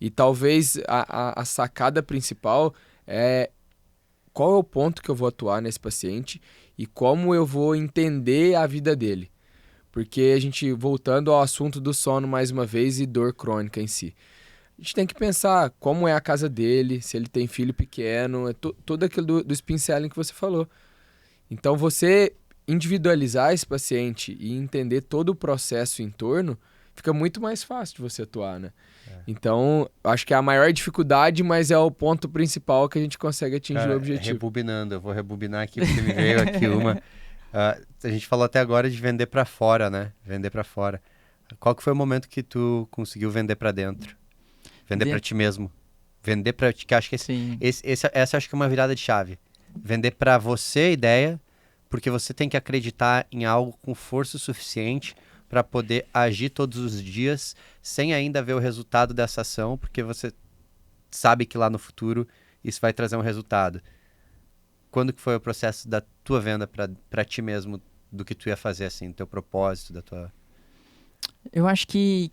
E talvez a sacada principal é qual é o ponto que eu vou atuar nesse paciente e como eu vou entender a vida dele. Porque a gente, voltando ao assunto do sono mais uma vez e dor crônica em si, a gente tem que pensar como é a casa dele, se ele tem filho pequeno, tudo aquilo do spin selling que você falou. Então, você individualizar esse paciente e entender todo o processo em torno, fica muito mais fácil de você atuar, né? Então, acho que é a maior dificuldade, mas é o ponto principal que a gente consegue atingir Cara, o objetivo. rebobinando, eu vou rebobinar aqui porque me veio aqui uma. A gente falou até agora de vender pra fora, né? Vender pra fora. Qual que foi o momento que tu conseguiu vender pra dentro? Vender pra ti mesmo. Vender pra ti, que acho que Sim. essa acho que é uma virada de chave. Vender pra você a ideia, porque você tem que acreditar em algo com força o suficiente para poder agir todos os dias sem ainda ver o resultado dessa ação, porque você sabe que lá no futuro isso vai trazer um resultado. Quando que foi o processo da tua venda para ti mesmo, do que tu ia fazer, assim, teu propósito, da tua... Eu acho que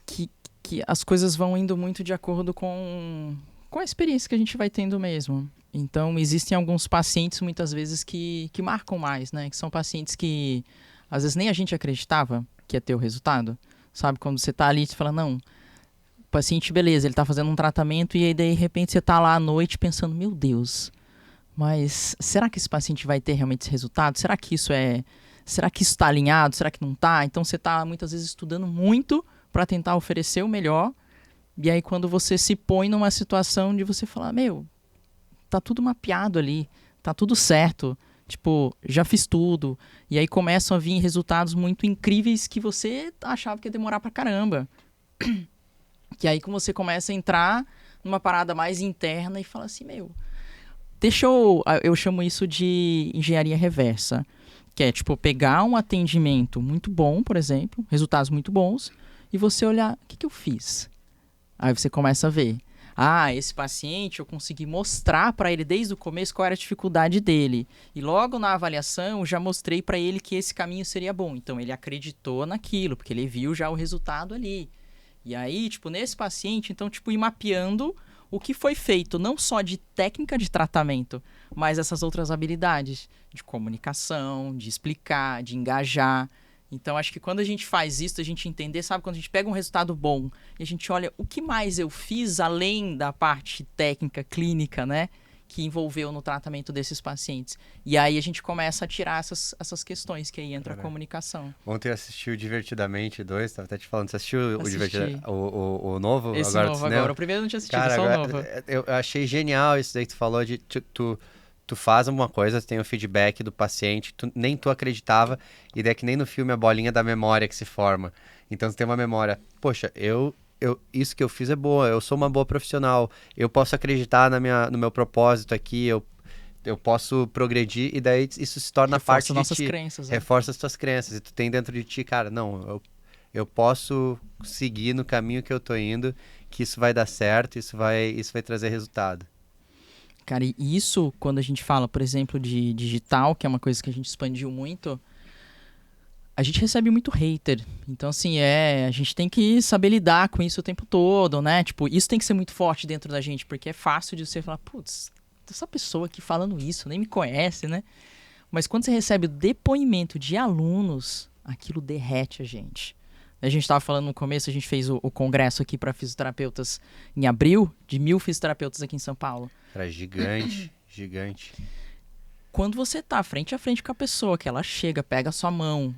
as coisas vão indo muito de acordo com a experiência que a gente vai tendo mesmo. Então, existem alguns pacientes, muitas vezes, que marcam mais, né? Que são pacientes que, às vezes, nem a gente acreditava que ia ter o resultado. Sabe? Quando você tá ali, você fala, não, o paciente, beleza, ele tá fazendo um tratamento e aí, de repente, você tá lá à noite pensando, meu Deus, mas será que esse paciente vai ter realmente esse resultado? Será que isso está alinhado? Será que não tá? Então, você tá, muitas vezes, estudando muito para tentar oferecer o melhor. E aí, quando você se põe numa situação de você falar, meu, tá tudo mapeado ali, tá tudo certo, tipo, já fiz tudo. E aí começam a vir resultados muito incríveis que você achava que ia demorar pra caramba. Que aí você começa a entrar numa parada mais interna e fala assim, meu, eu chamo isso de engenharia reversa, que é, tipo, pegar um atendimento muito bom, por exemplo, resultados muito bons, e você olhar, o que eu fiz? Aí você começa a ver. Esse paciente eu consegui mostrar para ele desde o começo qual era a dificuldade dele. E logo na avaliação eu já mostrei para ele que esse caminho seria bom. Então ele acreditou naquilo, porque ele viu já o resultado ali. E aí, tipo, nesse paciente, então, tipo, ir mapeando o que foi feito, não só de técnica de tratamento, mas essas outras habilidades de comunicação, de explicar, de engajar. Então, acho que quando a gente faz isso, a gente entender, sabe, quando a gente pega um resultado bom e a gente olha o que mais eu fiz além da parte técnica, clínica, né, que envolveu no tratamento desses pacientes. E aí a gente começa a tirar essas questões, que aí entra a comunicação. Ontem eu assisti o Divertidamente 2, tava até te falando, você assistiu Assisti. o novo? Esse agora novo agora. O primeiro eu não tinha assistido, Cara, só o agora, novo. eu achei genial isso daí que tu falou de tu faz alguma coisa, tu tem o feedback do paciente, nem tu acreditava, e daí é que nem no filme a bolinha da memória que se forma. Então tu tem uma memória, poxa, isso que eu fiz é boa, eu sou uma boa profissional, eu posso acreditar no meu propósito aqui, eu posso progredir, e daí isso se torna Reforça parte de nossas ti. crenças, né? Reforça as tuas crenças, e tu tem dentro de ti, cara, não, eu posso seguir no caminho que eu tô indo, que isso vai dar certo, isso vai trazer resultado. Cara, e isso, quando a gente fala, por exemplo, de digital, que é uma coisa que a gente expandiu muito, a gente recebe muito hater. Então, assim, a gente tem que saber lidar com isso o tempo todo, né? Tipo, isso tem que ser muito forte dentro da gente, porque é fácil de você falar, putz, essa pessoa aqui falando isso, nem me conhece, né? Mas quando você recebe o depoimento de alunos, aquilo derrete a gente. A gente estava falando no começo, a gente fez o congresso aqui para fisioterapeutas em abril, de 1.000 fisioterapeutas aqui em São Paulo. Era gigante, gigante. Quando você tá frente a frente com a pessoa, que ela chega, pega a sua mão,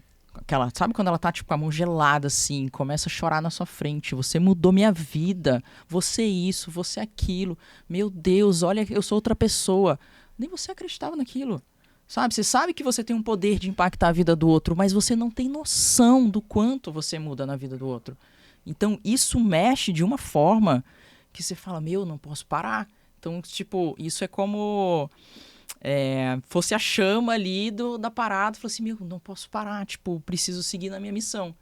sabe quando ela tá tipo com a mão gelada assim, começa a chorar na sua frente, você mudou minha vida, você isso, você aquilo, meu Deus, olha, eu sou outra pessoa. Nem você acreditava naquilo. Sabe? Você sabe que você tem um poder de impactar a vida do outro, mas você não tem noção do quanto você muda na vida do outro. Então, isso mexe de uma forma que você fala, meu, não posso parar. Então, tipo, isso é como fosse a chama ali da parada. Fala assim, meu, não posso parar. Tipo, preciso seguir na minha missão.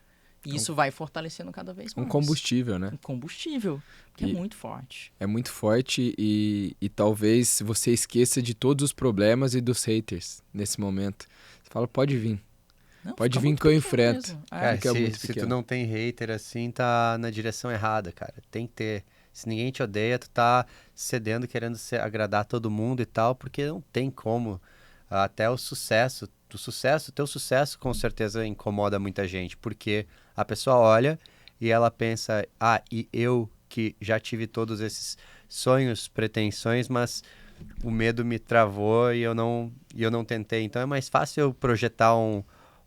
E isso vai fortalecendo cada vez mais. Um combustível, né? Um combustível, que é muito forte. É muito forte e talvez você esqueça de todos os problemas e dos haters nesse momento. Você fala, pode vir. Não, pode vir que eu enfrento. Cara, É. se tu não tem hater assim, tá na direção errada, cara. Tem que ter. Se ninguém te odeia, tu tá cedendo, querendo agradar todo mundo e tal, porque não tem como. Até o sucesso, teu sucesso com certeza incomoda muita gente, porque a pessoa olha e ela pensa, e eu que já tive todos esses sonhos, pretensões, mas o medo me travou e eu não tentei. Então é mais fácil eu projetar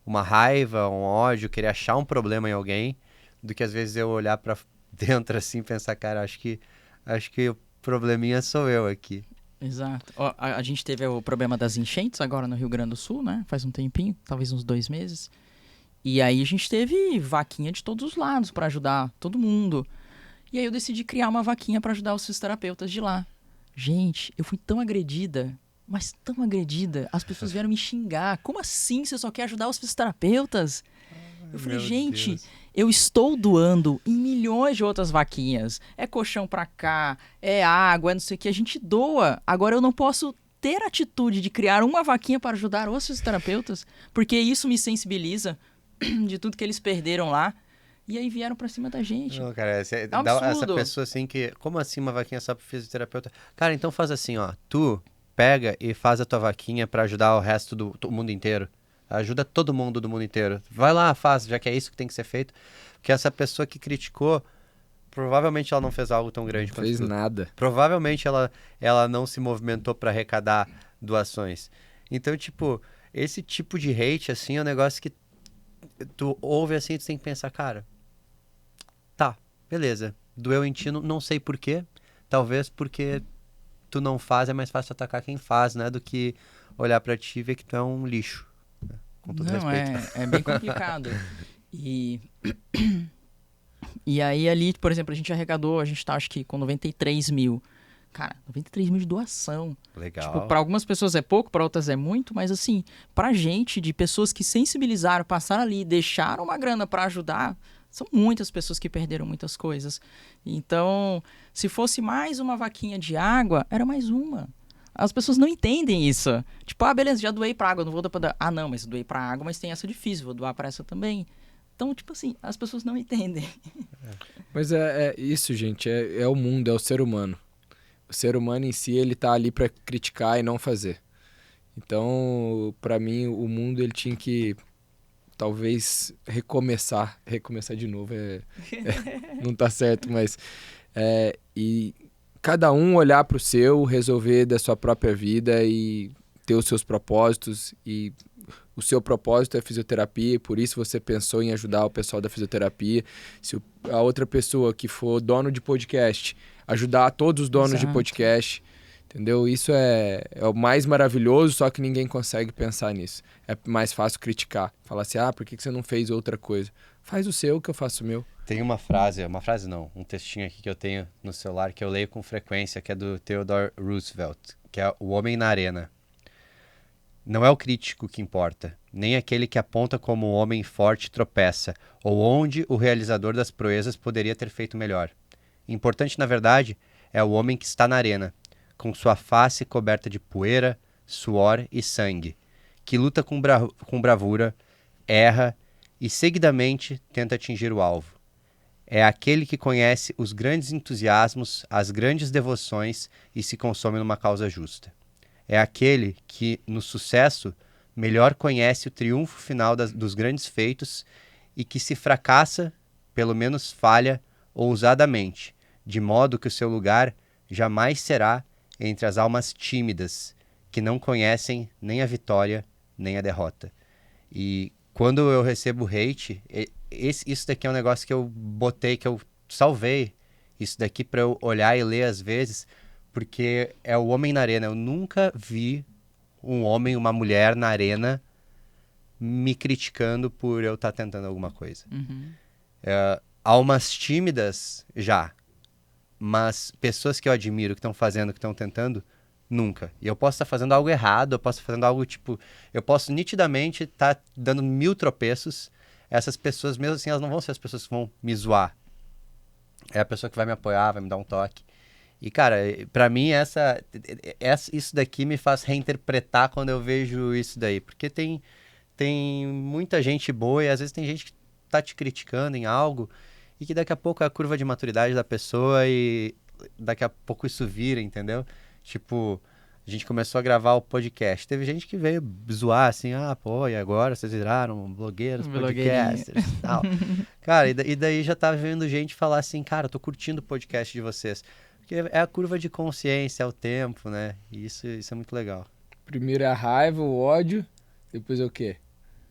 uma raiva, um ódio, querer achar um problema em alguém, do que às vezes eu olhar pra dentro assim e pensar, cara, acho que o probleminha sou eu aqui. Exato. Ó, a gente teve o problema das enchentes agora no Rio Grande do Sul, né? Faz um tempinho, talvez uns 2 meses. E aí a gente teve vaquinha de todos os lados para ajudar todo mundo. E aí eu decidi criar uma vaquinha para ajudar os fisioterapeutas de lá. Gente, eu fui tão agredida, mas tão agredida. As pessoas vieram me xingar. Como assim você só quer ajudar os fisioterapeutas? Eu falei, gente, eu estou doando em milhões de outras vaquinhas. É colchão pra cá, é água, é não sei o que. A gente doa. Agora eu não posso ter a atitude de criar uma vaquinha para ajudar os fisioterapeutas, porque isso me sensibiliza de tudo que eles perderam lá. E aí vieram pra cima da gente. Não, cara, um dá essa absurdo. pessoa assim que... Como assim uma vaquinha só pro fisioterapeuta? Cara, então faz assim, ó. Tu pega e faz a tua vaquinha pra ajudar o resto do mundo inteiro. Ajuda todo mundo do mundo inteiro. Vai lá, faz, já que é isso que tem que ser feito. Porque essa pessoa que criticou, provavelmente ela não fez algo tão grande quanto fez tu. nada. Provavelmente ela não se movimentou pra arrecadar doações. Então, tipo, esse tipo de hate, assim, é um negócio que tu ouve assim e tu tem que pensar, cara, tá, beleza, doeu em ti, não sei por quê. Talvez porque tu não faz, é mais fácil atacar quem faz, né? Do que olhar pra ti e ver que tu é um lixo. Com todo Não, respeito. é bem complicado. E aí ali, por exemplo, a gente arrecadou, a gente tá acho que com 93 mil. Cara, 93 mil de doação. Legal. Tipo, pra algumas pessoas é pouco, pra outras é muito, mas assim, pra gente, de pessoas que sensibilizaram, passaram ali, deixaram uma grana pra ajudar, são muitas pessoas que perderam muitas coisas. Então, se fosse mais uma vaquinha de água, era mais uma. As pessoas não entendem isso. Tipo, beleza, já doei pra água, não vou dar pra dar. Não, mas doei pra água, mas tem essa difícil, vou doar pra essa também. Então, tipo assim, as pessoas não entendem. Mas é isso, gente, é o mundo, é o ser humano. O ser humano em si, ele tá ali pra criticar e não fazer. Então, pra mim, o mundo, ele tinha que, talvez, recomeçar de novo, não tá certo, mas... e cada um olhar pro seu, resolver da sua própria vida e ter os seus propósitos. E o seu propósito é fisioterapia, e por isso você pensou em ajudar o pessoal da fisioterapia. Se a outra pessoa que for dono de podcast, ajudar todos os donos de podcast, entendeu? Isso é o mais maravilhoso, só que ninguém consegue pensar nisso. É mais fácil criticar, falar assim, por que você não fez outra coisa? Faz o seu, que eu faço o meu. Tem uma frase não, um textinho aqui que eu tenho no celular que eu leio com frequência, que é do Theodore Roosevelt, que é O Homem na Arena. Não é o crítico que importa, nem aquele que aponta como um homem forte tropeça, ou onde o realizador das proezas poderia ter feito melhor. Importante, na verdade, é o homem que está na arena, com sua face coberta de poeira, suor e sangue, que luta com bravura, erra e seguidamente tenta atingir o alvo. É aquele que conhece os grandes entusiasmos, as grandes devoções e se consome numa causa justa. É aquele que, no sucesso, melhor conhece o triunfo final dos grandes feitos e que se fracassa, pelo menos falha ousadamente, de modo que o seu lugar jamais será entre as almas tímidas, que não conhecem nem a vitória nem a derrota. E quando eu recebo hate, isso daqui é um negócio que eu botei, que eu salvei isso daqui para eu olhar e ler às vezes, porque é o homem na arena. Eu nunca vi um homem, uma mulher na arena me criticando por eu estar tentando alguma coisa. Almas tímidas, já. Mas pessoas que eu admiro, que estão fazendo, que estão tentando, nunca. E eu posso estar fazendo algo errado, eu posso estar fazendo algo tipo... Eu posso nitidamente estar dando 1000 tropeços. Essas pessoas, mesmo assim, elas não vão ser as pessoas que vão me zoar. É a pessoa que vai me apoiar, vai me dar um toque. E, cara, pra mim, isso daqui me faz reinterpretar quando eu vejo isso daí. Porque tem muita gente boa e às vezes tem gente que tá te criticando em algo e que daqui a pouco é a curva de maturidade da pessoa e daqui a pouco isso vira, entendeu? Tipo, a gente começou a gravar o podcast. Teve gente que veio zoar assim, pô, e agora vocês viraram blogueiros, podcasters e tal. Cara, e daí já tá vendo gente falar assim, cara, eu tô curtindo o podcast de vocês. Porque é a curva de consciência, é o tempo, né? E isso é muito legal. Primeiro é a raiva, o ódio, depois é o quê?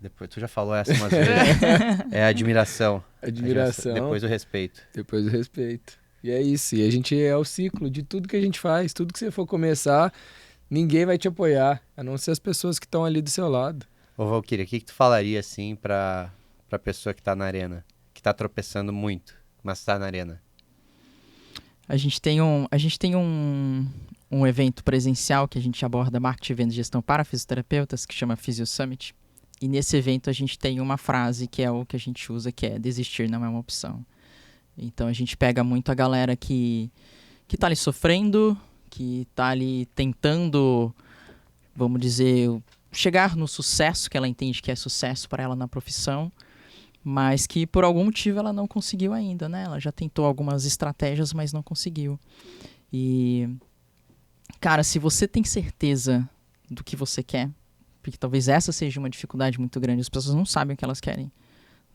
Depois, tu já falou essa umas vezes. É a admiração. Admiração. Depois o respeito. Depois o respeito. E é isso. E a gente é o ciclo de tudo que a gente faz. Tudo que você for começar, ninguém vai te apoiar. A não ser as pessoas que estão ali do seu lado. Ô, Valquíria, o que tu falaria, assim, pra pessoa que tá na arena? Que tá tropeçando muito, mas tá na arena? A gente tem um evento presencial que a gente aborda marketing, venda e gestão para fisioterapeutas, que chama Physio Summit. E nesse evento a gente tem uma frase que é o que a gente usa, que é desistir não é uma opção. Então a gente pega muito a galera que tá ali sofrendo, que tá ali tentando, vamos dizer, chegar no sucesso que ela entende que é sucesso para ela na profissão, mas que por algum motivo ela não conseguiu ainda, né? Ela já tentou algumas estratégias, mas não conseguiu. E, cara, se você tem certeza do que você quer, porque talvez essa seja uma dificuldade muito grande, as pessoas não sabem o que elas querem.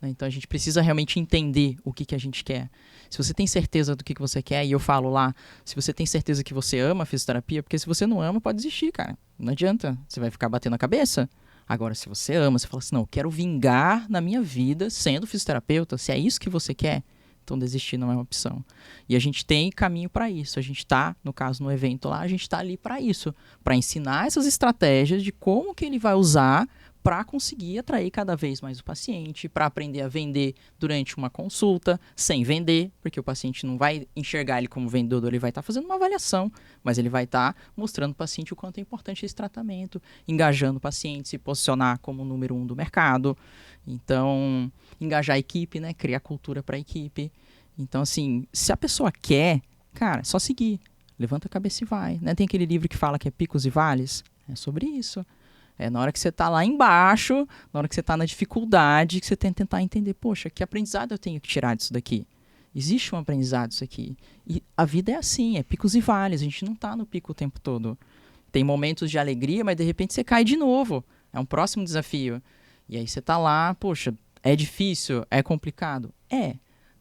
Né? Então a gente precisa realmente entender o que a gente quer. Se você tem certeza do que você quer, e eu falo lá, se você tem certeza que você ama a fisioterapia, porque se você não ama, pode desistir, cara. Não adianta, você vai ficar batendo a cabeça. Agora, se você ama, você fala assim, não, eu quero vingar na minha vida sendo fisioterapeuta, se é isso que você quer, então desistir não é uma opção. E a gente tem caminho para isso. A gente está, no caso, no evento lá, a gente está ali para isso, para ensinar essas estratégias de como que ele vai usar para conseguir atrair cada vez mais o paciente, para aprender a vender durante uma consulta, sem vender, porque o paciente não vai enxergar ele como vendedor, ele vai estar fazendo uma avaliação, mas ele vai estar mostrando ao paciente o quanto é importante esse tratamento, engajando o paciente, se posicionar como o número 1 do mercado. Então, engajar a equipe, né? Criar cultura para a equipe. Então, assim, se a pessoa quer, cara, é só seguir. Levanta a cabeça e vai. Né? Tem aquele livro que fala que é picos e vales? É sobre isso. É na hora que você tá lá embaixo, na hora que você tá na dificuldade, que você tem que tentar entender, poxa, que aprendizado eu tenho que tirar disso daqui? Existe um aprendizado disso aqui. E a vida é assim, é picos e vales, a gente não tá no pico o tempo todo. Tem momentos de alegria, mas de repente você cai de novo. É um próximo desafio. E aí você tá lá, poxa, é difícil, é complicado? É,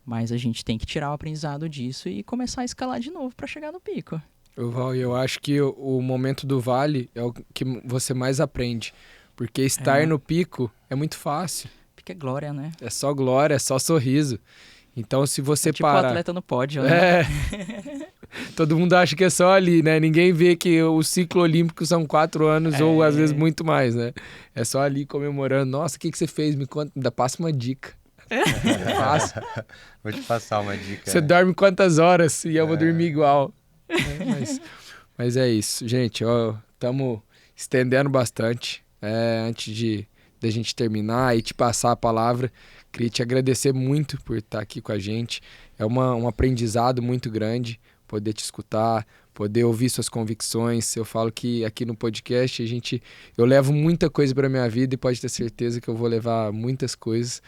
mas a gente tem que tirar o aprendizado disso e começar a escalar de novo para chegar no pico. Val, eu acho que o momento do vale é o que você mais aprende. Porque estar no pico é muito fácil. Pico é glória, né? É só glória, é só sorriso. Então, se você tipo parar... o atleta no pódio, né? Todo mundo acha que é só ali, né? Ninguém vê que o ciclo olímpico são 4 anos ou às vezes muito mais, né? É só ali comemorando. Nossa, o que você fez? Me conta, passa uma dica. Fácil. Vou te passar uma dica. Você dorme quantas horas? E eu vou dormir igual. Mas é isso, gente, estamos estendendo bastante. Antes de a gente terminar e te passar a palavra, queria te agradecer muito por estar aqui com a gente. É um aprendizado muito grande poder te escutar, poder ouvir suas convicções. Eu falo que aqui no podcast eu levo muita coisa para minha vida e pode ter certeza que eu vou levar muitas coisas.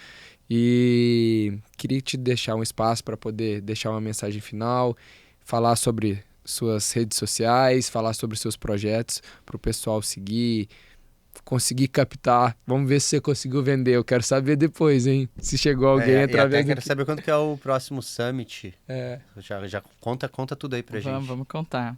E queria te deixar um espaço para poder deixar uma mensagem final, falar sobre suas redes sociais, falar sobre seus projetos para o pessoal seguir, conseguir captar. Vamos ver se você conseguiu vender. Eu quero saber depois, hein? Se chegou alguém através quero saber quando que é o próximo Summit. Já conta tudo aí pra gente. Vamos contar.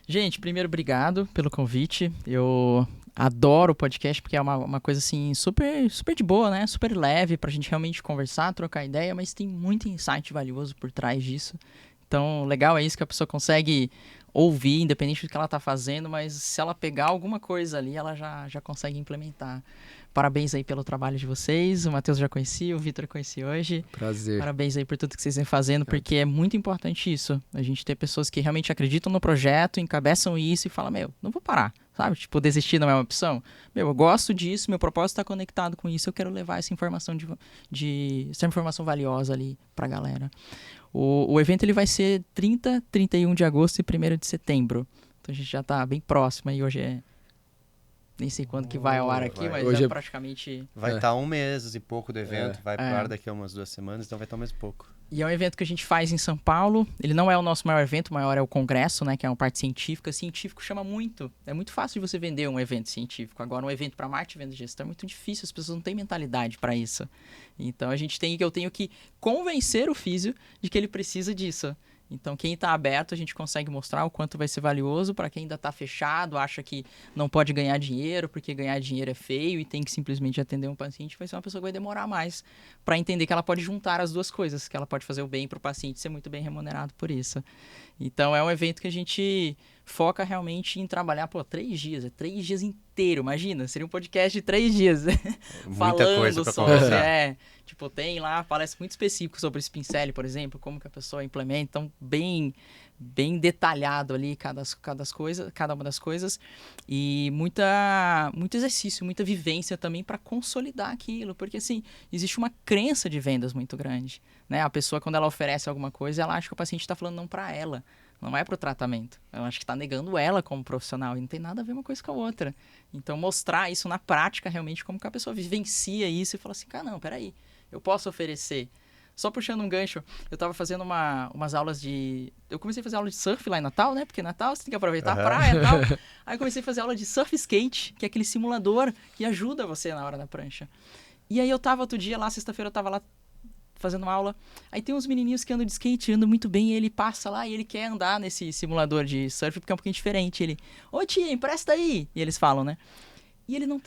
Gente, primeiro, obrigado pelo convite. Eu adoro o podcast porque é uma coisa assim super, super de boa, né? Super leve pra gente realmente conversar, trocar ideia, mas tem muito insight valioso por trás disso. Então, legal é isso que a pessoa consegue ouvir, independente do que ela tá fazendo, mas se ela pegar alguma coisa ali, ela já consegue implementar. Parabéns aí pelo trabalho de vocês. O Matheus já conheci, o Vitor conheci hoje. Prazer. Parabéns aí por tudo que vocês vêm fazendo, porque é muito importante isso. A gente ter pessoas que realmente acreditam no projeto, encabeçam isso e falam, não vou parar, sabe? Tipo, desistir não é uma opção. Eu gosto disso, meu propósito está conectado com isso, eu quero levar essa informação essa informação valiosa ali pra galera. O evento ele vai ser 30, 31 de agosto e 1º de setembro. Então a gente já tá bem próximo aí, hoje nem sei quando que vai ao ar aqui, mas hoje praticamente... Vai estar 1 mês e pouco do evento, vai pro ar daqui a umas 2 semanas, então vai estar um mês e pouco. E é um evento que a gente faz em São Paulo. Ele não é o nosso maior evento, o maior é o congresso, né, que é uma parte científica. Científico chama muito. É muito fácil de você vender um evento científico. Agora, um evento para marketing, venda e gestão é muito difícil, as pessoas não têm mentalidade para isso. Então, eu tenho que convencer o físio de que ele precisa disso. Então, quem está aberto, a gente consegue mostrar o quanto vai ser valioso. Para quem ainda está fechado, acha que não pode ganhar dinheiro, porque ganhar dinheiro é feio e tem que simplesmente atender um paciente, vai ser uma pessoa que vai demorar mais para entender que ela pode juntar as duas coisas, que ela pode fazer o bem para o paciente e ser muito bem remunerado por isso. Então, é um evento que a gente foca realmente em trabalhar, 3 dias, 3 dias inteiro, imagina, seria um podcast de 3 dias, Muita coisa pra sobre, conversar. tem lá palestras muito específicas sobre Spincelli, por exemplo, como que a pessoa implementa, então bem detalhado ali cada uma das coisas, e muito exercício, muita vivência também para consolidar aquilo, porque assim, existe uma crença de vendas muito grande, né? A pessoa, quando ela oferece alguma coisa, ela acha que o paciente está falando não para ela, não é para o tratamento. Eu acho que está negando ela como profissional. E não tem nada a ver uma coisa com a outra. Então, mostrar isso na prática, realmente, como que a pessoa vivencia isso e fala assim, cara, não, peraí, eu posso oferecer. Só puxando um gancho, eu estava fazendo umas aulas de... Eu comecei a fazer aula de surf lá em Natal, né? Porque Natal você tem que aproveitar a praia e tal. Aí eu comecei a fazer aula de surf skate, que é aquele simulador que ajuda você na hora da prancha. E aí eu tava outro dia lá, sexta-feira eu tava lá fazendo uma aula, aí tem uns menininhos que andam de skate, andam muito bem, e ele passa lá e ele quer andar nesse simulador de surf porque é um pouquinho diferente. Ele, ô tia, empresta aí! E eles falam, né? E ele não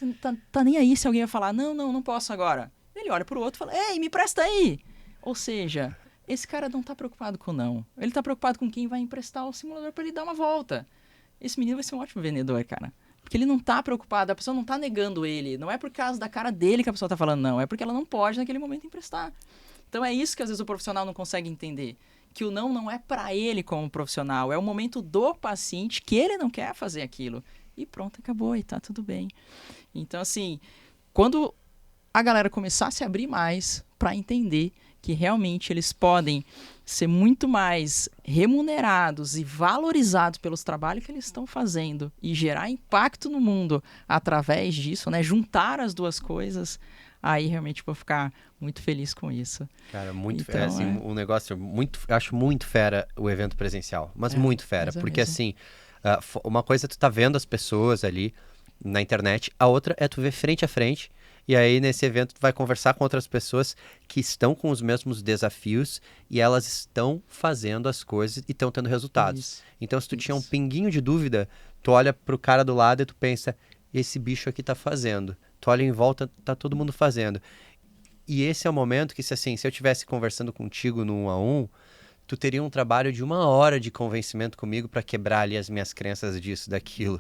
tá nem aí se alguém vai falar, não posso agora. Ele olha pro outro e fala, ei, me empresta aí! Ou seja, esse cara não tá preocupado com não. Ele tá preocupado com quem vai emprestar o simulador pra ele dar uma volta. Esse menino vai ser um ótimo vendedor, cara. Porque ele não tá preocupado, a pessoa não tá negando ele. Não é por causa da cara dele que a pessoa tá falando não, é porque ela não pode naquele momento emprestar. Então é isso que às vezes o profissional não consegue entender. Que o não é para ele como profissional, é o momento do paciente que ele não quer fazer aquilo. E pronto, acabou e tá tudo bem. Então assim, quando a galera começar a se abrir mais para entender que realmente eles podem ser muito mais remunerados e valorizados pelos trabalhos que eles estão fazendo e gerar impacto no mundo através disso, né? Juntar as duas coisas, aí realmente vou ficar muito feliz com isso. Cara, muito fera, assim, um negócio muito, eu acho muito fera o evento presencial, mas muito fera, porque mesmo. Assim, uma coisa é tu tá vendo as pessoas ali na internet, a outra é tu ver frente a frente, e aí nesse evento tu vai conversar com outras pessoas que estão com os mesmos desafios e elas estão fazendo as coisas e estão tendo resultados. Isso. Então se tu tinha um pinguinho de dúvida, tu olha pro cara do lado e tu pensa, esse bicho aqui tá fazendo. Tu olha em volta, tá todo mundo fazendo. E esse é o momento que, se eu estivesse conversando contigo no 1 a 1, tu teria um trabalho de 1 hora de convencimento comigo para quebrar ali as minhas crenças disso, daquilo.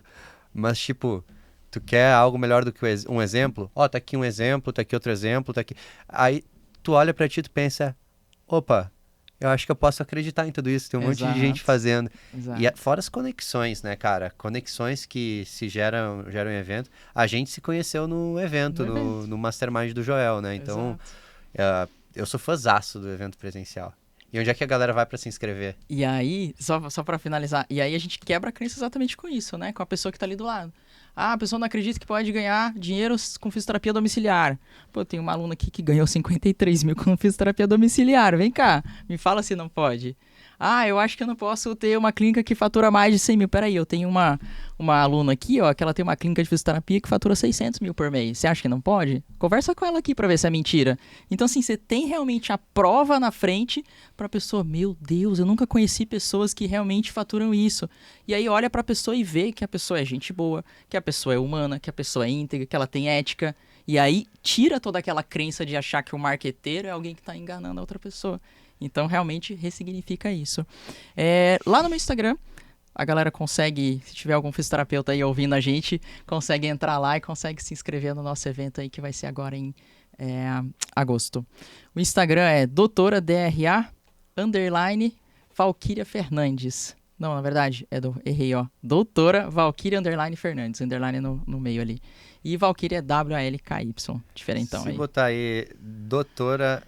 Mas, tipo, tu quer algo melhor do que um exemplo? Tá aqui um exemplo, tá aqui outro exemplo, tá aqui... Aí tu olha pra ti e tu pensa, opa, eu acho que eu posso acreditar em tudo isso, tem um monte de gente fazendo. Exato. E fora as conexões, né, cara? Conexões que se geram em evento. A gente se conheceu no evento, no Mastermind do Joel, né? Então, eu sou fãzaço do evento presencial. E onde é que a galera vai para se inscrever? E aí, só para finalizar, e aí a gente quebra a crença exatamente com isso, né? Com a pessoa que tá ali do lado. Ah, a pessoa não acredita que pode ganhar dinheiro com fisioterapia domiciliar. Pô, tem uma aluna aqui que ganhou 53 mil com fisioterapia domiciliar. Vem cá, me fala se não pode. Ah, eu acho que eu não posso ter uma clínica que fatura mais de 100 mil. Peraí, eu tenho uma aluna aqui, ó, que ela tem uma clínica de fisioterapia que fatura 600 mil por mês. Você acha que não pode? Conversa com ela aqui pra ver se é mentira. Então, assim, você tem realmente a prova na frente pra pessoa, meu Deus, eu nunca conheci pessoas que realmente faturam isso. E aí olha pra pessoa e vê que a pessoa é gente boa, que a pessoa é humana, que a pessoa é íntegra, que ela tem ética. E aí tira toda aquela crença de achar que o marqueteiro é alguém que tá enganando a outra pessoa. Então, realmente, ressignifica isso. Lá no meu Instagram, a galera consegue, se tiver algum fisioterapeuta aí ouvindo a gente, consegue entrar lá e consegue se inscrever no nosso evento aí, que vai ser agora em agosto. O Instagram é doutora_Valquíria Fernandes. Não, na verdade, errei, ó. Doutora Valquíria Fernandes, underline no meio ali. E Valquíria é WALKY, diferentão Se aí. botar aí, doutora...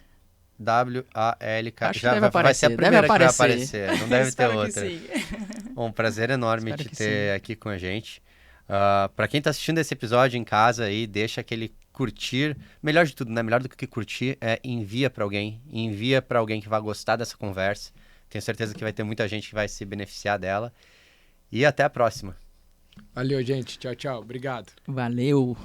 WALK. Acho que deve aparecer. Vai ser a primeira que vai aparecer. aparecer. Não deve ter Espero que outra. sim. Bom, um prazer enorme Espero te que ter aqui com a gente. Para quem tá assistindo esse episódio em casa aí, deixa aquele curtir. Melhor de tudo, né? Melhor do que curtir é envia para alguém. Envia para alguém que vai gostar dessa conversa. Tenho certeza que vai ter muita gente que vai se beneficiar dela. E até a próxima. Valeu, gente. Tchau, tchau. Obrigado. Valeu.